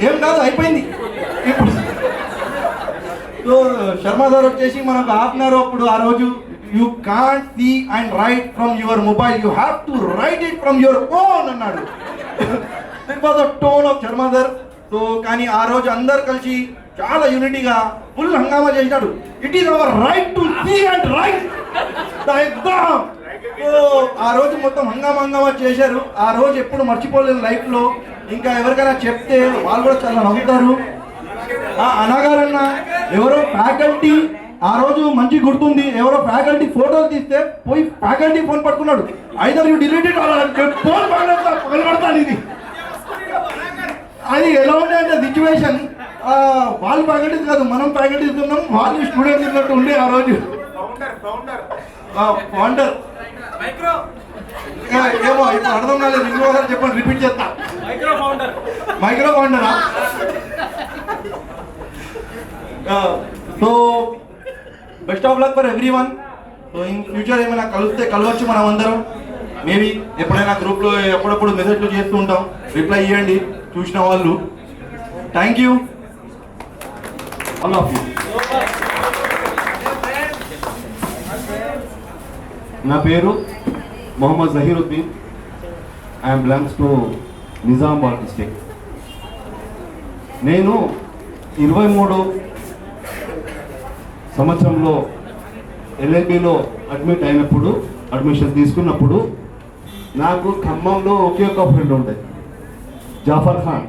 ఏం కాదు, అయిపోయింది ఇప్పుడు. సో శర్మ సార్ వచ్చేసి మనకు హాఫ్ అన్ అవర్ అప్పుడు ఆ రోజు, you can't see and write from your mobile, you have to write it from your own అన్నాడు. That was the tone of Sharma sir. So కానీ ఆ రోజు అందరు కలిసి చాలా యూనిటీగా ఫుల్ హంగామా చేసినాడు. It is our right to see and write the exam. So ఆ రోజు మొత్తం హంగామా చేశారు. ఆ రోజు ఎప్పుడు మర్చిపోలేదు లైఫ్లో. ఇంకా ఎవరికైనా చెప్తే వాళ్ళు కూడా చాలా నవ్వుతారు. అనగారన్న ఎవరో ఫ్యాకల్టీ ఆ రోజు మంచి గుర్తుంది, ఎవరో ఫ్యాకల్టీ ఫోటోలు తీస్తే పోయి ఫ్యాకల్టీ ఫోన్ పట్టుకున్నాడు. ఐదర్ యూ డిలీటెడ్ ఫోన్ పగలబడతాను. ఇది అది ఎలా ఉండే అంటే సిచ్యువేషన్, వాళ్ళు ఫ్యాకల్టీ కాదు, మనం ఫ్యాకల్టీ ఇస్తున్నాం, వాళ్ళు స్టూడెంట్స్ ఇన్నట్టు ఉండే ఆ రోజు. ఫౌండర్ ఏమో ఇప్పుడు అర్థం కాలేదు, ఇంకోసారి చెప్పండి, రిపీట్ చేస్తా. మైక్రో ఫౌండరా? So best of luck for everyone. So in future ఏమైనా కలవచ్చు మనం అందరం. మేబీ ఎప్పుడైనా గ్రూప్లో ఎప్పుడప్పుడు మెసేజ్లు చేస్తూ ఉంటాం, రిప్లై ఇవ్వండి చూసిన వాళ్ళు. Thank you all of you. నా పేరు Mohammed Zahiruddin. I'm belongs to Nizamabad district. నేను 23 సంవత్సరంలో ఎల్ఎల్బిలో అడ్మిషన్ తీసుకున్నప్పుడు నాకు ఖమ్మంలో ఒకే ఒక ఫ్రెండ్ ఉండేది, జాఫర్ ఖాన్.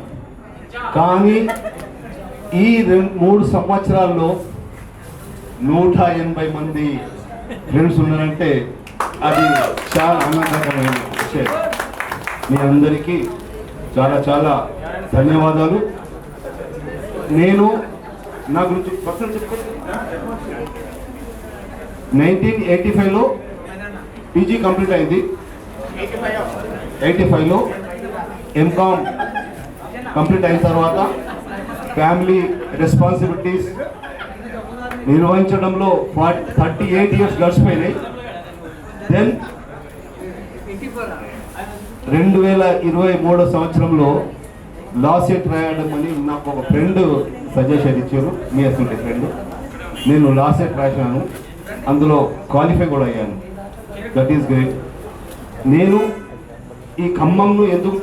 కానీ ఈ 3 సంవత్సరాల్లో 180 మంది ఫ్రెండ్స్ ఉన్నారంటే అది చాలా ఆనందకరమైన విషయం. మీ అందరికీ చాలా చాలా ధన్యవాదాలు. నేను నా గురించి 1985లో పీజీ కంప్లీట్ అయింది. 85లో ఎంకామ్ కంప్లీట్ అయిన తర్వాత ఫ్యామిలీ రెస్పాన్సిబిలిటీస్ నిర్వహించడంలో 38 ఇయర్స్ గడిచిపోయినాయి. దెన్ 2023 సంవత్సరంలో లా సెట్ రాయడం అని నాకు ఒక ఫ్రెండ్ సజెషన్ ఇచ్చారు, మీ అసలు ఫ్రెండ్. నేను లా సెట్ రాశాను, అందులో క్వాలిఫై కూడా అయ్యాను. That is great. నేను ఈ ఖమ్మంను ఎందుకు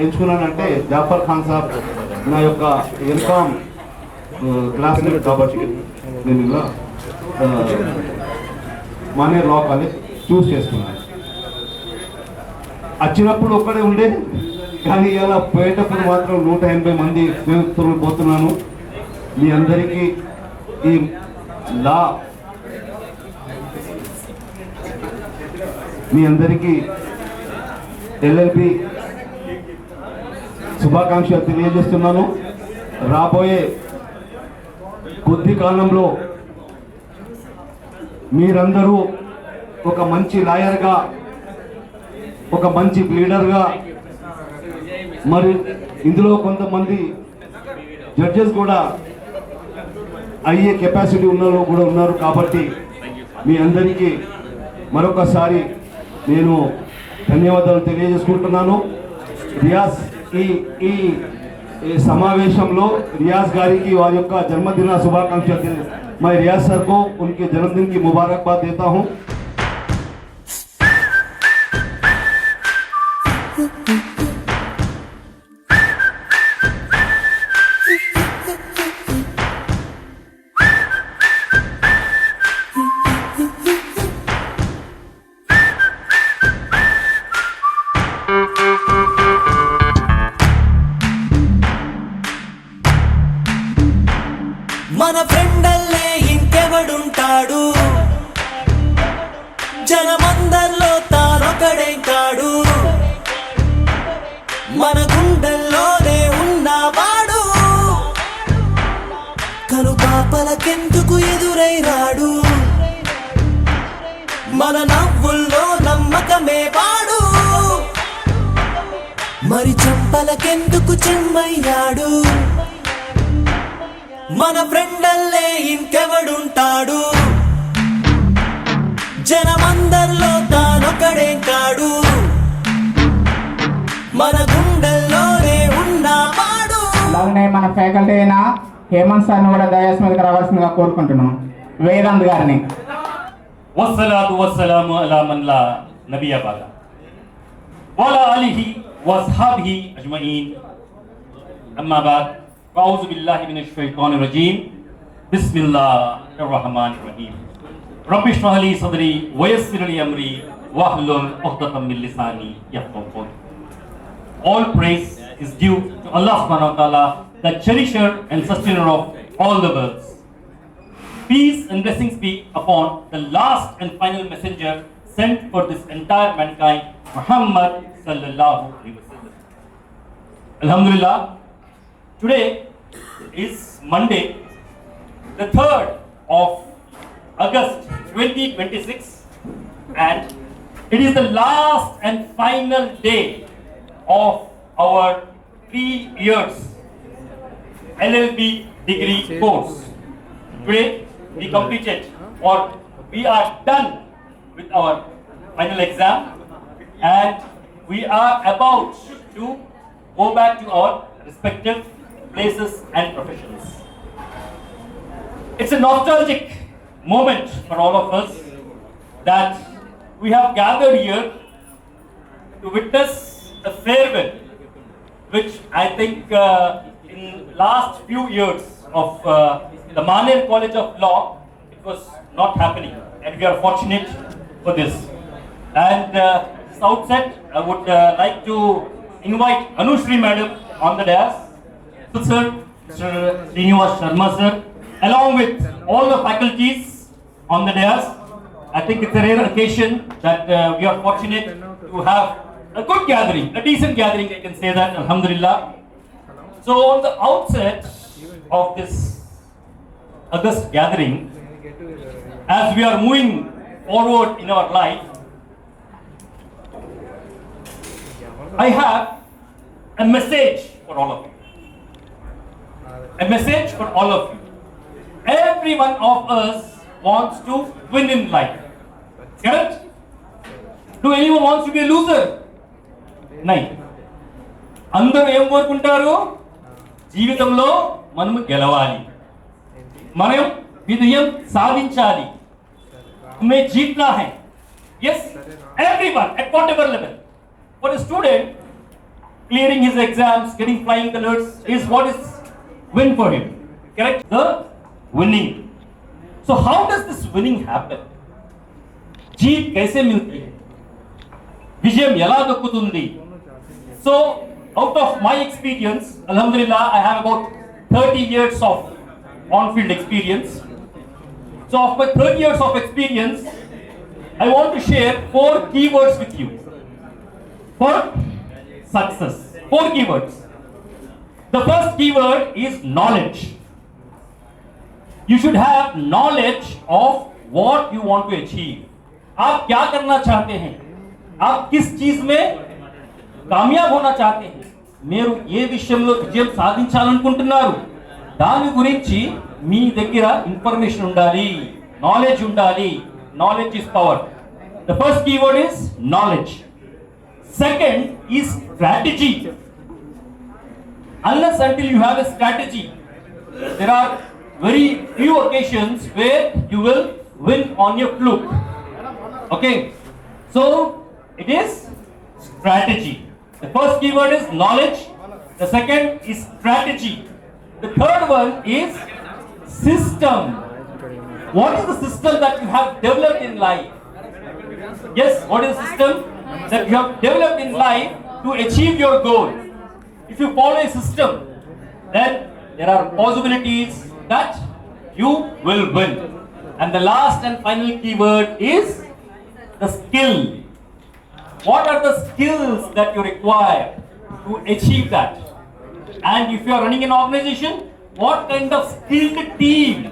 ఎంచుకున్నానంటే జాఫర్ ఖాన్ సాబ్ నా యొక్క ఎంకామ్ క్లాస్మేట్ కాబట్టి నేను ఇలా మానేర్ లా కాలేజ్ చూస్ చేసుకున్నాను. వచ్చినప్పుడు ఒక్కడే ఉండే, కానీ ఇలా పోయేటప్పుడు మాత్రం 180 మంది స్నేహితులు పోతున్నాను. మీ అందరికీ ఈ లా మీ అందరికీ ఎల్ఎల్బి శుభాకాంక్షలు తెలియజేస్తున్నాను. రాబోయే కొద్ది కాలంలో మీరందరూ ఒక మంచి లాయర్గా, ఒక మంచి లీడర్గా, మరి ఇందులో కొంతమంది జడ్జెస్ కూడా అయ్యే కెపాసిటీ ఉన్న కూడా ఉన్నారు. కాబట్టి మీ అందరికీ మరొకసారి నేను ధన్యవాదాలు తెలియజేసుకుంటున్నాను. రియాజ్ ఈ సమావేశంలో రియాజ్ గారికి వారి యొక్క జన్మదిన శుభాకాంక్షలు. मैं रियाज सर को उनके जन्मदिन की मुबारकबाद देता हूं. మన ఫ్రెండల్లే ఇంకెవడుంటాడు, జనమందరిలో తానొకడే కాడు, మన గుండెల్లోనే ఉన్నవాడు, కను పాపలకెందుకు ఎదురై రాడు, మన నవ్వుల్లో నమ్మకమే వాడు, మరి చంపలకెందుకు చెమ్మయ్యాడు, మన ఫ్రెండల్లే ఇంకెవడుంటాడు, జనమందరిలో తానొకడే కాడు, మన గుండెల్లోనే ఉన్నవాడు. అలాగనే మన ఫ్యాకల్టీ అయిన హేమంత్ సార్ని కూడా దయాస్ మీదకి రావాల్సిందిగా కోరుకుంటున్నాం, వేదాంత్ గారిని. వస్సలాతు వస్సలాము అలా మన్లా నబియా బాగా వాలా అలీహి వస్హాబిహి అజ్మఈన్ అమ్మా బాద్ అఊజు బిల్లాహి మినష్ షైతానిర్ రజీమ్ బిస్మిల్లాహిర్ రహమానిర్ రహీం రబ్బి ఇష్రహ్ లీ సద్రీ వయస్సిర్ లీ అమ్రీ వహ్లుల్ ఉఖ్దతం మిన్ లిసానీ యఫ్ఖహూ కౌలీ. All praise is due to Allah subhanahu wa ta'ala, the cherisher and sustainer of all the worlds. Peace and blessings be upon the last and final messenger sent for this entire mankind, Muhammad sallallahu alaihi wasallam. Alhamdulillah, today is Monday, the 3rd of August 2026, and it is the last and final day of our 3 years LLB degree course. Today we completed, or we are done with our final exam, and we are about to go back to our respective places and professions. It's a nostalgic moment for all of us that we have gathered here to witness a farewell, which I think in last few years of the Maner College of Law, it was not happening, and we are fortunate for this. And this outset, I would like to invite Anushri Madam on the dais, Sir Srinivas Sharma Sir, along with all the faculties on the dais. I think it's a rare occasion that we are fortunate to have a good gathering, a decent gathering, I can say that, alhamdulillah. So on the outset of this August gathering, as we are moving forward in our life, I have a message for all of you. A message for all of you. Every one of us wants to win in life. Correct? Do anyone wants to be a loser? నై, అందరూ ఏం కోరుకుంటారు? జీవితంలో మనం గెలవాలి, మనం విజయం సాధించాలి. हमें जीतना है. Yes, everyone at whatever level. For a student, clearing his exams, getting flying colors is what is win for him. Correct? The winning. So how does this winning happen? जीत कैसे मिलती है? विजय ఎలా దక్కుతుంది? So, out of my experience, alhamdulillah, I have about 30 years of on-field experience. So, of my 30 years of experience, I want to share 4 keywords with you for success. 4 keywords. The first keyword is knowledge. You should have knowledge of what you want to achieve. आप क्या करना चाहते हैं? आप किस चीज में కామయాబ్ होना चाहते हैं, మీరు ఏ విషయంలో విజయం సాధించాలనుకుంటున్నారు, దాని గురించి మీ దగ్గర ఇన్ఫర్మేషన్ ఉండాలి, నాలెడ్జ్ ఉండాలి. Knowledge is power. The first keyword is knowledge. Second is strategy. Unless until you have a strategy, there are very few occasions where you will win on your fluke. Okay, so it is strategy. The first keyword is knowledge. The second is strategy. The third one is system. What is the system that you have developed in life? Yes, what is the system that you have developed in life to achieve your goal? If you follow a system, then there are possibilities that you will win. And the last and final keyword is the skill. What are the skills that you require to achieve that? And if you are running an organization, what kind of skilled team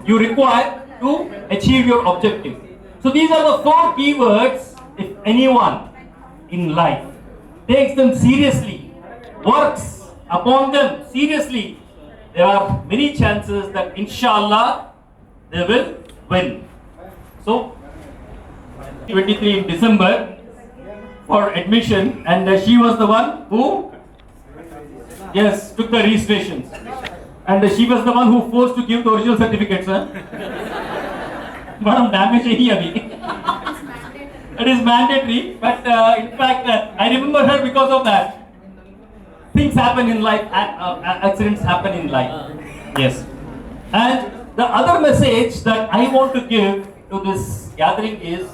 you require to achieve your objective? So these are the 4 keywords. If anyone in life takes them seriously, works upon them seriously, there are many chances that inshallah they will win. So 23 in December for admission, and she was the one who took the registrations, and she was the one who forced to give the original certificates. Madam, damage nahi abhi. It is mandatory, but in fact I remember her because of that. Things happen in life, accidents happen in life. Yes. And the other message that I want to give to this gathering is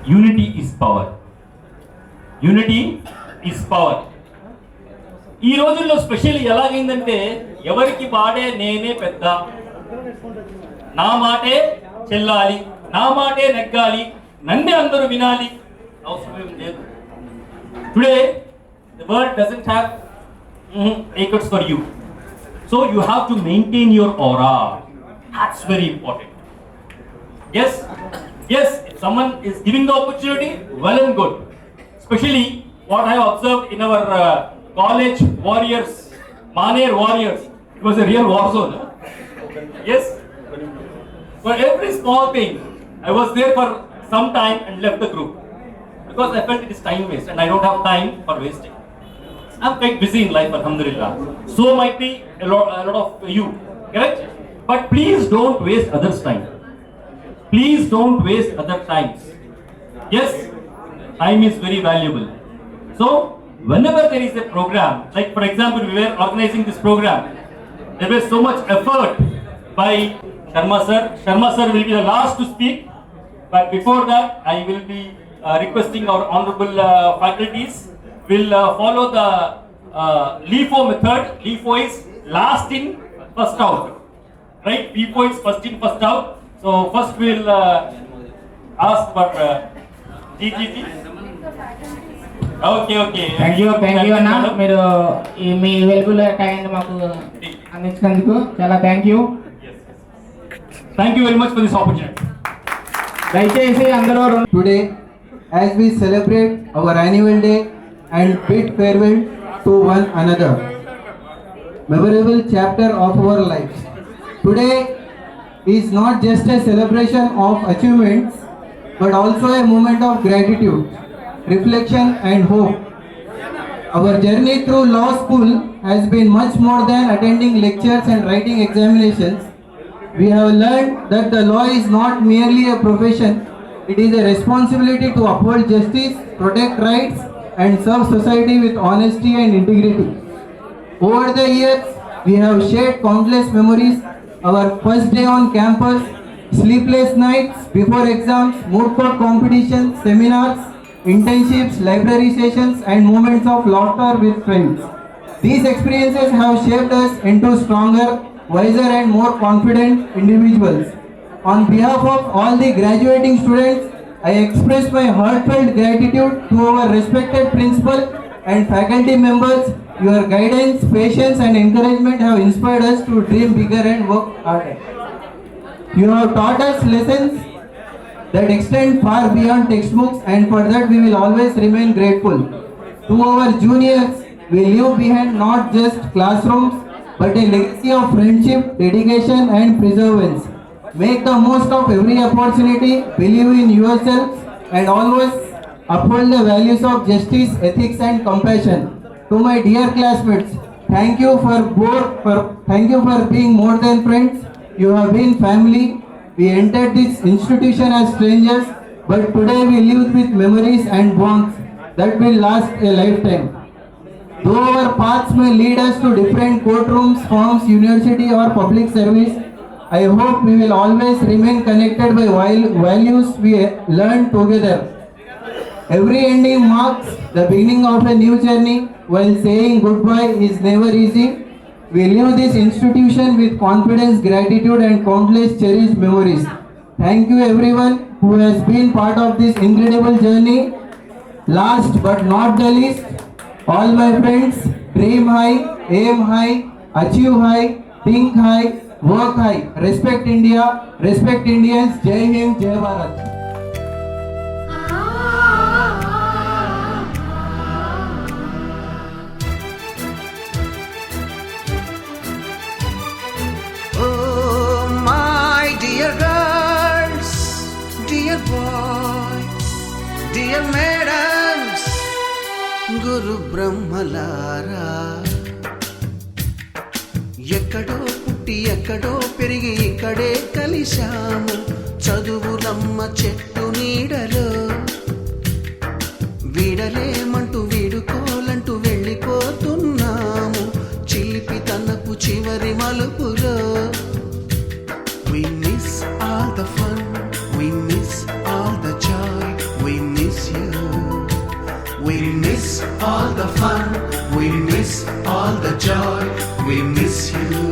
unity is power. Unity is power. ఈ రోజుల్లో స్పెషల్ ఎలాగైందంటే ఎవరికి వాడే నేనే పెద్ద, నా మాటే చెల్లాలి, నా మాటే నెగ్గాలి, నన్నే అందరూ వినాలి అవసరం లేదు. Today the world doesn't have acres for you, so you have to maintain your aura. That's very important. Yes, if someone is giving the opportunity, well and good. Especially what I have observed in our college warriors, Maner warriors, it was a real war zone. Yes, for every small thing, I was there for some time and left the group because I felt it is time waste and I don't have time for wasting. I'm quite busy in life, alhamdulillah. So might be a lot of you, correct? But please don't waste others' time. Please don't waste other times. Yes, time is very valuable. So whenever there is a program, like for example we were organizing this program, there was so much effort by Sharma sir. Sharma sir will be the last to speak, but before that I will be requesting our honorable faculties will follow the LIFO method. LIFO is last in, first out, right? LIFO is first in, first out. So first we'll ask for GGG. Okay. Thank you అన్న, మీరు మీ వెలుగుల టైం మాకు అందించినందుకు చాలా thank you. Thank you very much for this opportunity. దయచేసి అందరూ Today, as we celebrate our annual day and bid farewell to one another, memorable chapter of our lives. Today is not just a celebration of achievements, but also a moment of gratitude, reflection and hope. Our journey through law school has been much more than attending lectures and writing examinations. We have learned that the law is not merely a profession, it is a responsibility to uphold justice, protect rights and serve society with honesty and integrity. Over the years, we have shared countless memories. Our first day on campus, sleepless nights before exams, moot court competitions, seminars, internships, library sessions and moments of laughter with friends. These experiences have shaped us into stronger, wiser and more confident individuals. On behalf of all the graduating students, I express my heartfelt gratitude to our respected principal and faculty members. Your guidance, patience and encouragement have inspired us to dream bigger and work harder. You have taught us lessons that extend far beyond textbooks, and for that we will always remain grateful. To our juniors, we leave behind not just classrooms but a legacy of friendship, dedication and perseverance. Make the most of every opportunity, believe in yourselves and always uphold the values of justice, ethics and compassion. To my dear classmates, thank you for being more than friends. You have been family. We entered this institution as strangers, but today we live with memories and bonds that will last a lifetime. Though our paths may lead us to different courtrooms, firms, university or public service, I hope we will always remain connected by values we learned together. Every ending marks the beginning of a new journey, while saying goodbye is never easy. We leave this institution with confidence, gratitude, and countless cherished memories. Thank you everyone who has been part of this incredible journey. Last but not the least, all my friends, dream high, aim high, achieve high, think high, work high, respect India, respect Indians. Jai Hind, Jai Bharat. Oh, my dear girls, dear boys, dear madams, Guru Brahmalara. ఎక్కడో పుట్టి ఎక్కడో పెరిగి ఇక్కడే కలిశాము చదువులమ్మ చెట్టు నీడలో వీడలేమంటూ వీడుకోలంటూ వెళ్ళిపోతున్నాము చిలిపి తనపు చివరి మలుపులో. We miss all the fun, we miss all the joy, we miss you. We miss all the fun, we miss all the joy, we miss you.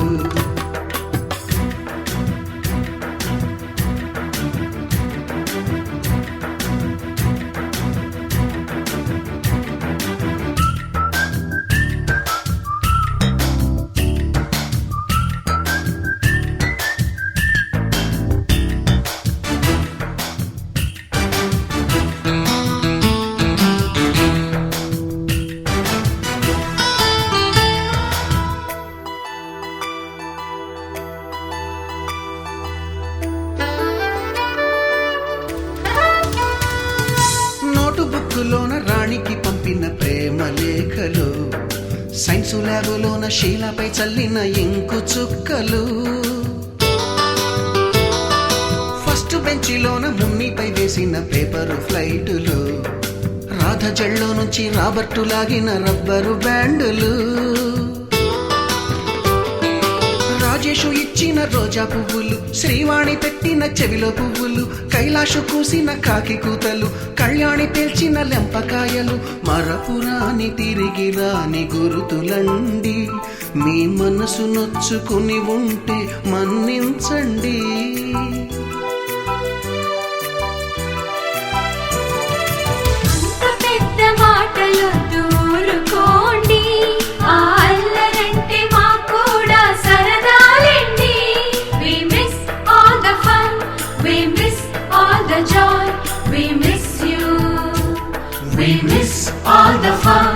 బుక్కులోన రాణికి పంపిన ప్రేమ లేఖలు సైన్సు ల్యాబులోన శీలపై చల్లిన ఇంకు చుక్కలు ఫస్ట్ బెంచిలోన మున్నిపై వేసిన పేపరు ఫ్లైటులు రాధ జల్లో నుంచి రాబర్టు లాగిన రబ్బరు బ్యాండులు రాజేషు ఇచ్చిన రోజా పువ్వులు శ్రీవాణి పెట్టిన చెవిలో పువ్వులు కైలాషు కూసిన కాకి కూతలు కళ్యాణి పేల్చిన లెంపకాయలు మరపురాని తిరిగి రాని గురుతులండి మీ మనసు నొచ్చుకుని ఉంటే మన్నించండి. We miss all the fun,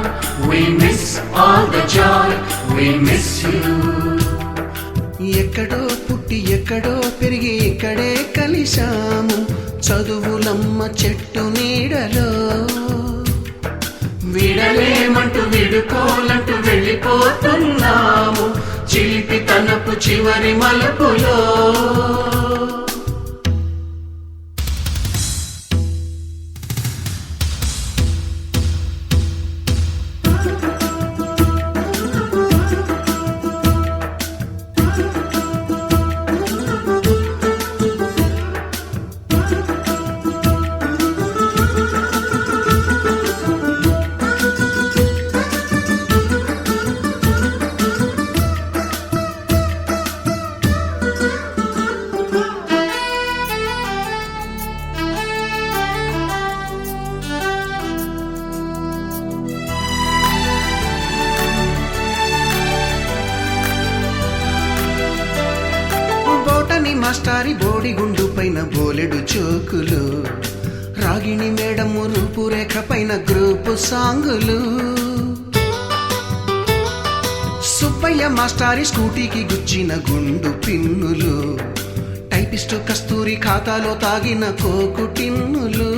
we miss all the joy, we miss you. ఎక్కడో పుట్టి ఎక్కడో పెరిగి ఇక్కడే కలిశాము చదువులమ్మ చెట్టు నీడలో విడలేమంటూ విడుకోలంటూ వెళ్ళిపోతున్నాము చిలిపి తనపు చివరి మలుపులో. మాస్టారి బోడిగుండు పైన బోలెడు చోకులు రాగిణి మేడము రూపురేఖ పైన గ్రూపు సాంగులు సుబ్బయ్య మాస్టారి స్కూటీకి గుచ్చిన గుండు పిన్నులు టైపిస్టు కస్తూరి ఖాతాలో తాగిన కోకు టిన్నులు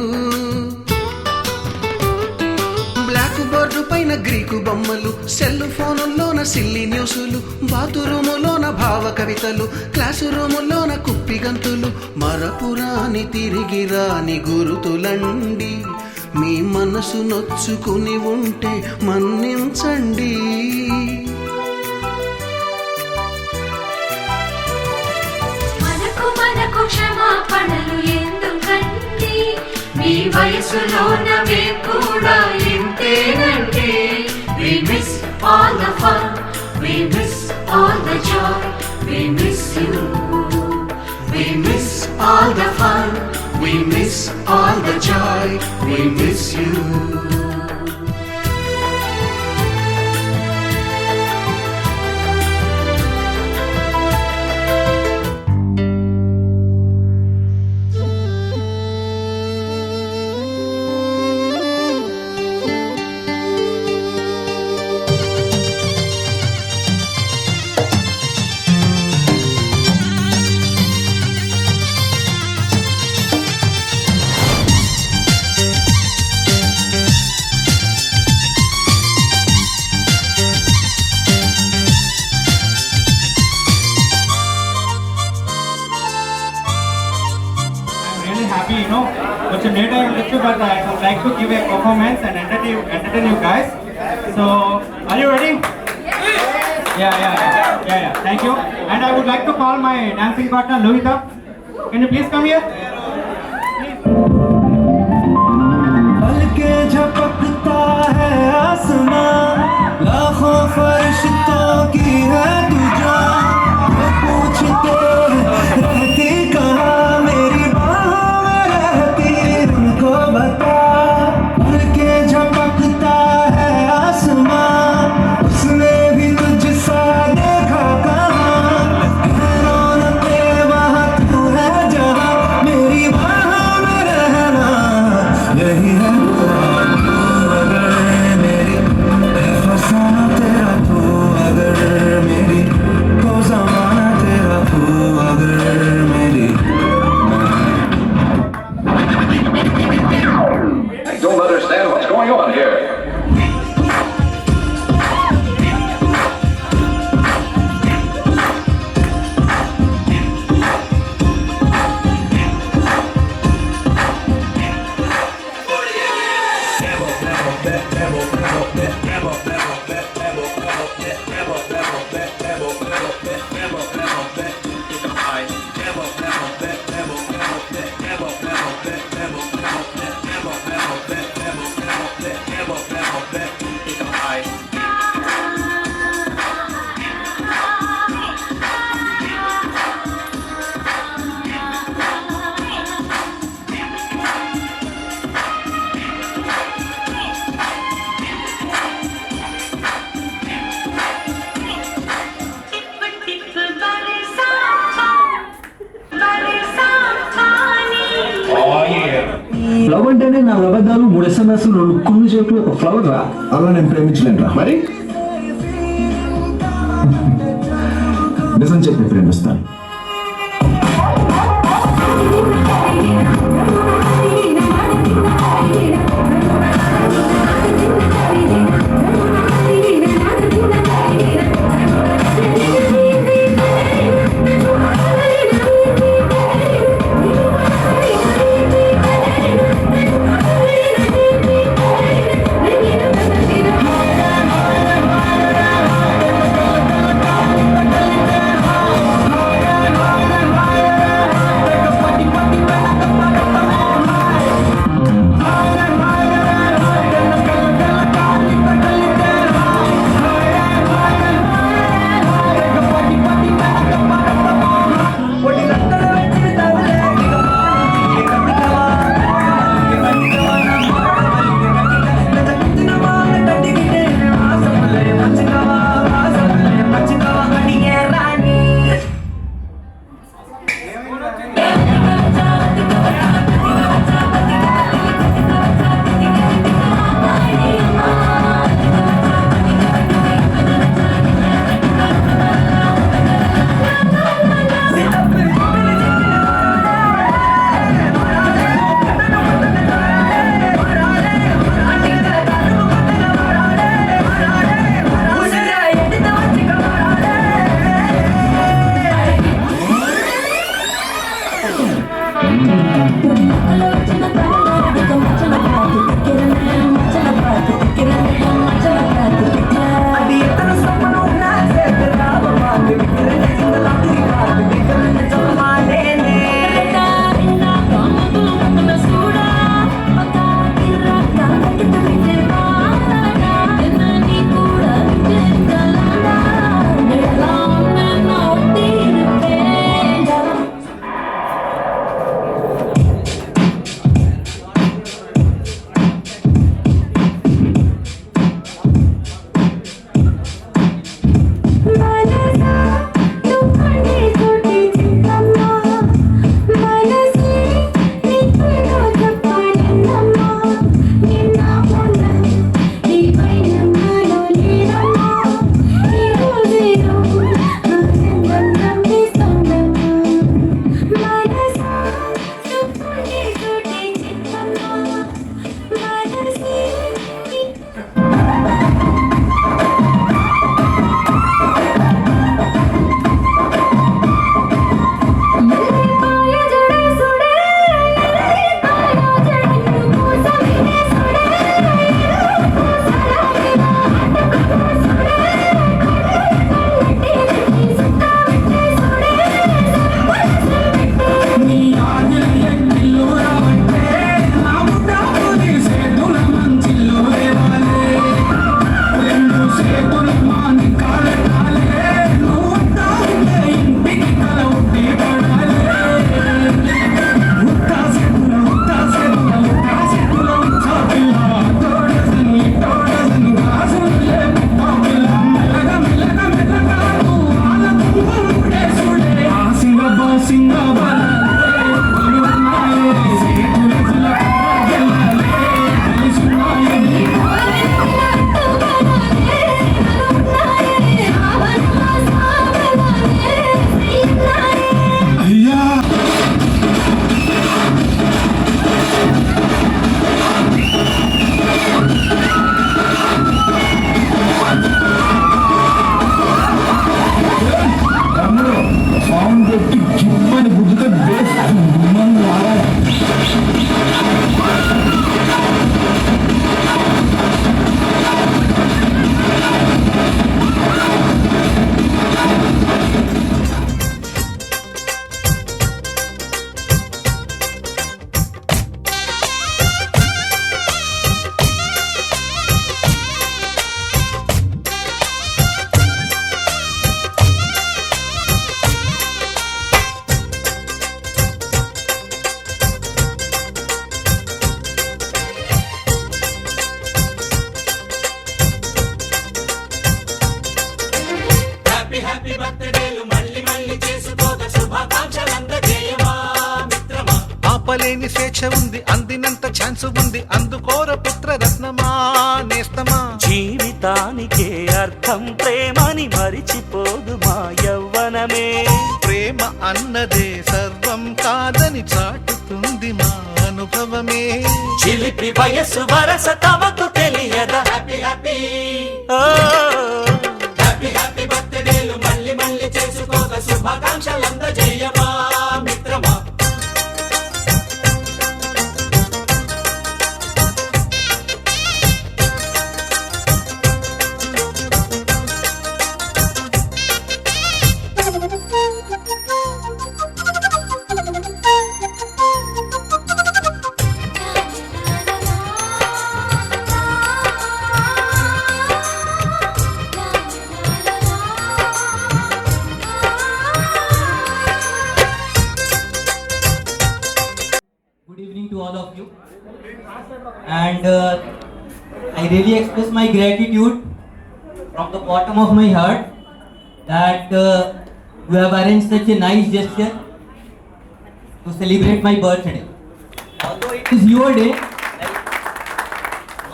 బ్లాక్ బోర్డు పైన గ్రీకు బొమ్మలు సెల్ ఫోనుల్లోన సిల్లి న్యూసులు బాతురూములోన భావ కవితలు క్లాసు రూములోన కుప్పి గంతులు మరపురాని తిరిగి రాని గురుతులండి మీ మనసు నొచ్చుకుని ఉంటే మన్నించండి. మనకు క్షమాపణలు ఎందుకండి మీ వయసులోనవే కూడా ఇంతేనండి. We miss all the fun, we miss all the joy. We miss you. Happy, కొంచెం లేట్ అయి ఉండొచ్చు, but I would like to give a performance and entertain you guys. So, are you ready? Yeah. Thank you. And I would like to call my dancing partner Lohita. Can you please come here? पल के झपकता है आसमां, लाखों फरिश्तों की है तू जान। वो पूछते रहती कहाँ, मेरी बाहों में रहती, उनको बता। पल के झपकता है आसमां, उसने भी तुझसा देखा कहाँ। है रौनके वहाँ तू है जहाँ, मेरी बाहों में रहना यही है। अगर मेरी फसाना तेरा तू, अगर मेरी को जमाना तेरा तू, अगर मेरी I don't understand what's going on here. Love అంటేనే నా అబద్ధాలు 3 SMS 2 కుళ్ళు చేతులు ఒక ఫ్లవర్ రా. అలా నేను ప్రేమించలేను రా. మరి నిజం చెప్పి ప్రేమిస్తాను. We బర్త్డేలు మళ్ళీ మళ్ళీ చేసుకోగా శుభాకాంక్షలందజేయమా మిత్రమా. ఆపలేని స్వేచ్ఛ ఉంది, అందినంత ఛాన్స్ ఉంది, అందుకోర పుత్ర రత్నమా నేస్తమా. జీవితానికే అర్థం ప్రేమని మరిచిపోదు మా యవ్వనమే. ప్రేమ అన్నదే సర్వం కాదని చాటుతుంది మా అనుభవమే. చిలిపి వయస్సు వరస తమకు తెలియదా. హ్యాపీ హ్యాపీ హ్యాపీ హ్యాపీ బర్త్డేలు మళ్ళీ మళ్ళీ చేసుకోగా శుభాకాంక్షలందజేయమా మిత్రమా. Good evening to all of you, and I really express my gratitude from the bottom of my heart that you have arranged such a nice gesture to celebrate my birthday. Although it is your day,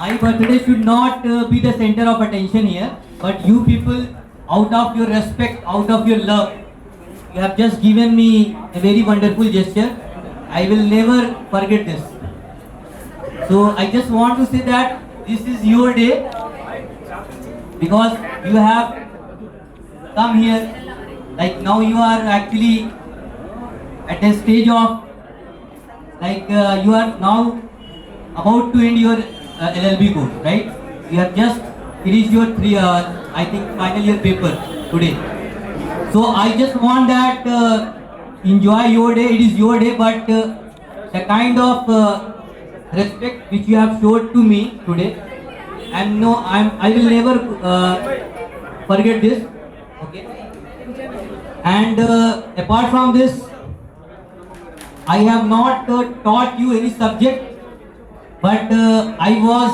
my birthday should not be the center of attention here, but you people, out of your respect, out of your love, you have just given me a very wonderful gesture. I will never forget this. So I just want to say that this is your day because you have come here. Like now you are actually at a stage of you are now about to end your LLB course, right? You have just finished your final year paper today. So I just want that enjoy your day. It is your day, but the kind of respect which you have showed to me today, I will never forget this. Okay. And apart from this, I have not taught you any subject, but I was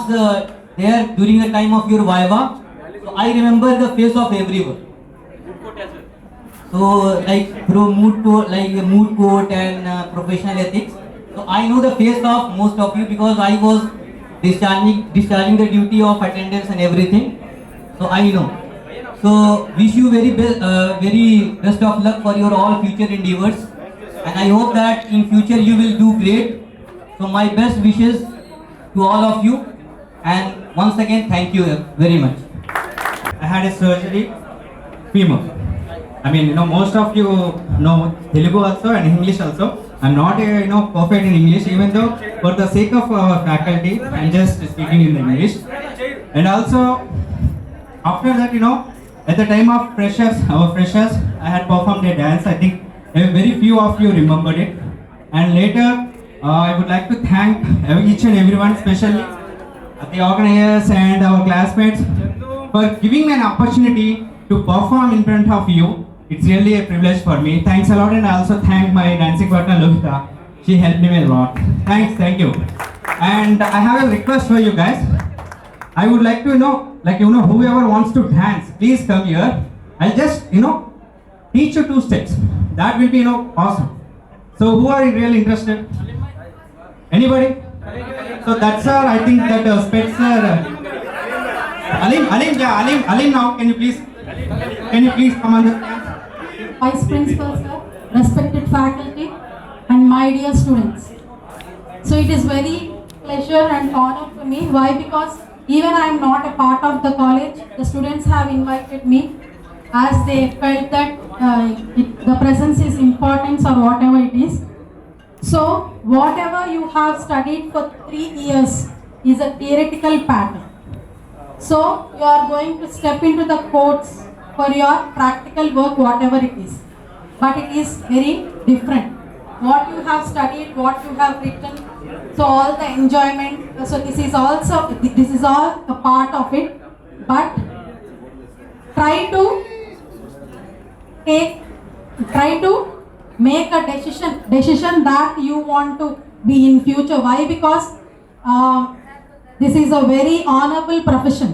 there during the time of your Viva, so I remember the face of everyone. So like through mood court and professional ethics, so I know the face of most of you because I was discharging the duty of attendance and everything, so I know. So wish you very best of luck for your all future endeavors, and I hope that in future you will do great. So my best wishes to all of you, and once again thank you very much. I had a surgery, femur. I mean, most of you know Telugu also and English also. I'm not perfect in English, even though for the sake of our faculty, I'm just speaking in English. And also, after that, at the time of our freshers, I had performed a dance. I think very few of you remembered it. And later, I would like to thank each and everyone, especially the organizers and our classmates, for giving me an opportunity to perform in front of you. It's really a privilege for me. Thanks a lot, and I also thank my dancing partner Lovita. She helped me a lot. Thank you. And I have a request for you guys. I would like to whoever wants to dance, please come here. I'll just teach you 2 steps. That will be awesome. So who are really interested? Anybody? So that's I think that Spencer. Alim now, can you please come on the stand? Vice Principal sir, respected faculty and my dear students. So it is very pleasure and honor for me. Why? Because even I am not a part of the college, the students have invited me as they felt that the presence is important or whatever it is. So whatever you have studied for 3 years is a theoretical pattern. So you are going to step into the courts for your practical work, whatever it is. But it is very different. What you have studied, what you have written, so all the enjoyment, so this is all a part of it. But try to make a decision that you want to be in future. Why? Because this is a very honorable profession,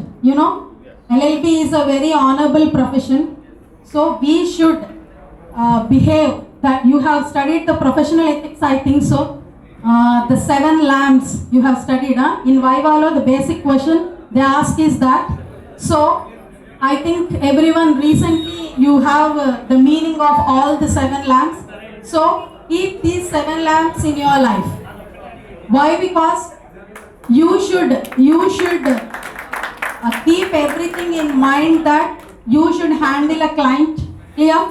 LLB is a very honorable profession. So we should behave that you have studied the professional ethics, I think so. The 7 lamps you have studied. In Vivalo, the basic question they ask is that. So I think everyone recently you have the meaning of all the 7 lamps. So keep these 7 lamps in your life. Why? Because you should keep everything in mind that you should handle a client. Clear?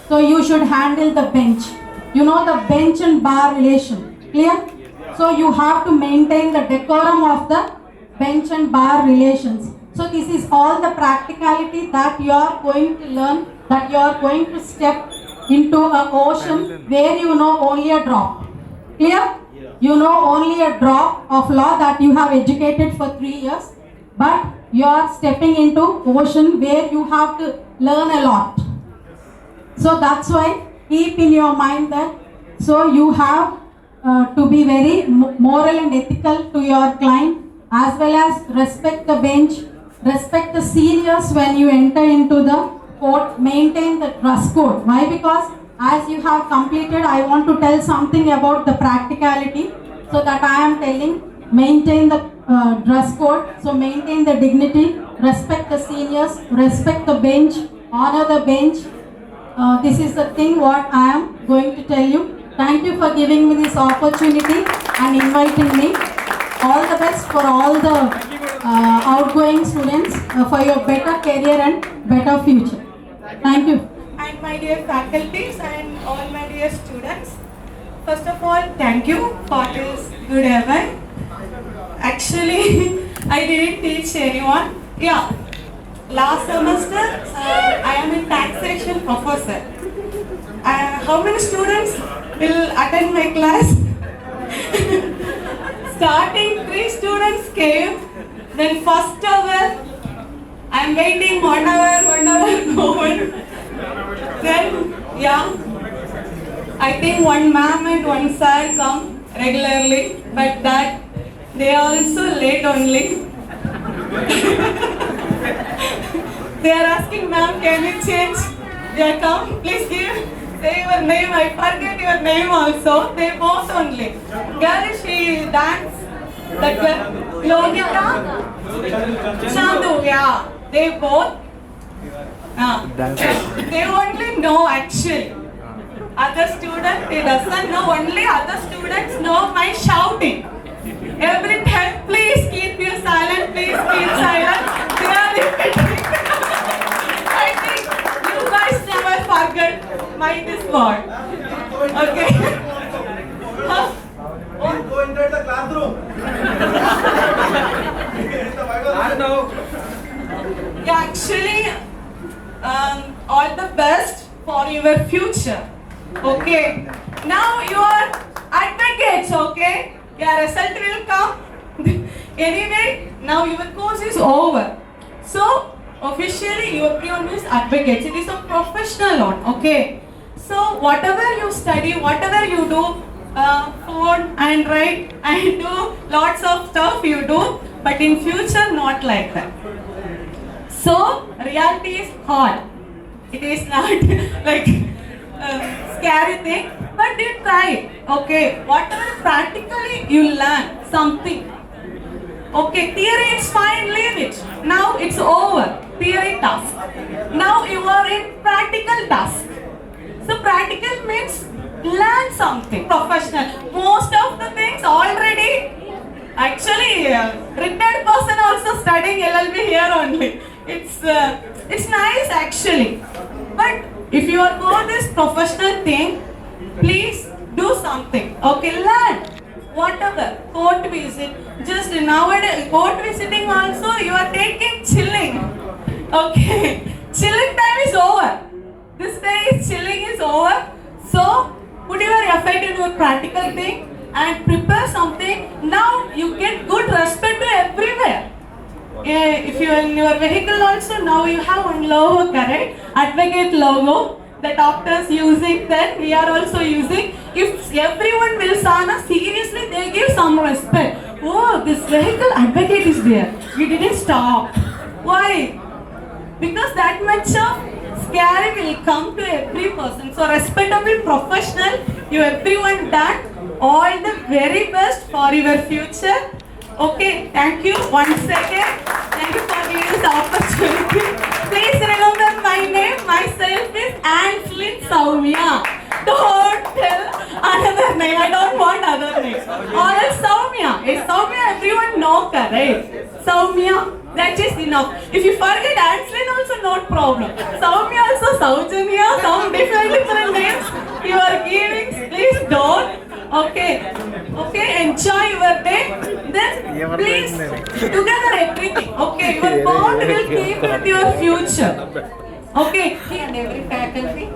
So you should handle the bench. You know the bench and bar relation. Clear? So you have to maintain the decorum of the bench and bar relations. So this is all the practicality that you are going to learn, that you are going to step into an ocean where you know only a drop. Clear? You know only a drop of law that you have educated for 3 years, but you are stepping into ocean where you have to learn a lot. So that's why keep in your mind that so you have to be very moral and ethical to your client, as well as respect the bench, respect the seniors when you enter into the court, maintain the dress code. Why? Because as you have completed, I want to tell something about the practicality. So that I am telling, maintain the dress code, so maintain the dignity, respect the seniors, respect the bench, honor the bench. This is the thing what I am going to tell you. Thank you for giving me this opportunity and inviting me. All the best for all the outgoing students for your better career and better future. Thank you. And my dear faculties and all my dear students, first of all, thank you for this good event. Actually, I didn't teach anyone. Yeah, last semester I am a taxation professor. How many students will attend my class? Starting 3 students came, then first hour I am waiting 1 hour going. Then yeah, I think 1 ma'am and 1 sir come regularly, but that they are also late only. They are asking, ma'am, can you change? They come, please say your name. I forget your name also. They both only. Girl, she dance. That girl, Logita, Chandu, yeah. They both. They only know actually. Other student, they doesn't know. Only other students know my shouting. Every time, please keep you silent. Please keep silent. They are repeating. I think you guys never forget this word. Okay. Go inside the classroom. Yeah, actually, all the best for your future. Okay. Now you are advocates. Okay. Your result will come. Anyway, now your course is over. So officially, your pre-on is advocates. It is a professional one. Okay. So whatever you study, whatever you do, phone and write and do lots of stuff you do, but in future not like that. So reality is hard. It is not like scary thing, but you try. Okay, whatever practically you learn something. Okay, theory is fine, leave it. Now it's over. Theory task. Now you are in practical task. So practical means learn something. Professional. Most of the things already. Actually, retired person also studying LLB here only. It's nice actually. But if you are going this professional thing, please do something. Okay, learn. Whatever. Court visit. Just nowadays, court visiting also you are taking chilling. Okay. Chilling time is over. This day chilling is over. So, put your effort in your practical thing and prepare something. Now you get good respect to everywhere. If you are in your vehicle also, now you have one logo, correct? Advocate logo. The doctors using that, we are also using. If everyone will sana, seriously they give some respect. Oh, this vehicle advocate is there. We didn't stop. Why? Because that much of scary will come to every person. So respectable professional, you everyone done all the very best for your future. Okay, thank you once again. Thank you for giving this opportunity. Please remember my name. Myself is Anslin Soumya. Don't tell another name. I don't want other names. Or else Soumya. Is Soumya everyone know her, right? Soumya. That is enough. If you forget Anslin also not problem. Soumya also Saujanya. Some different names you are giving. Please don't. Okay. Okay. Enjoy your day. Then please together everything. Okay. Your bond will keep with your future. Okay. And every faculty.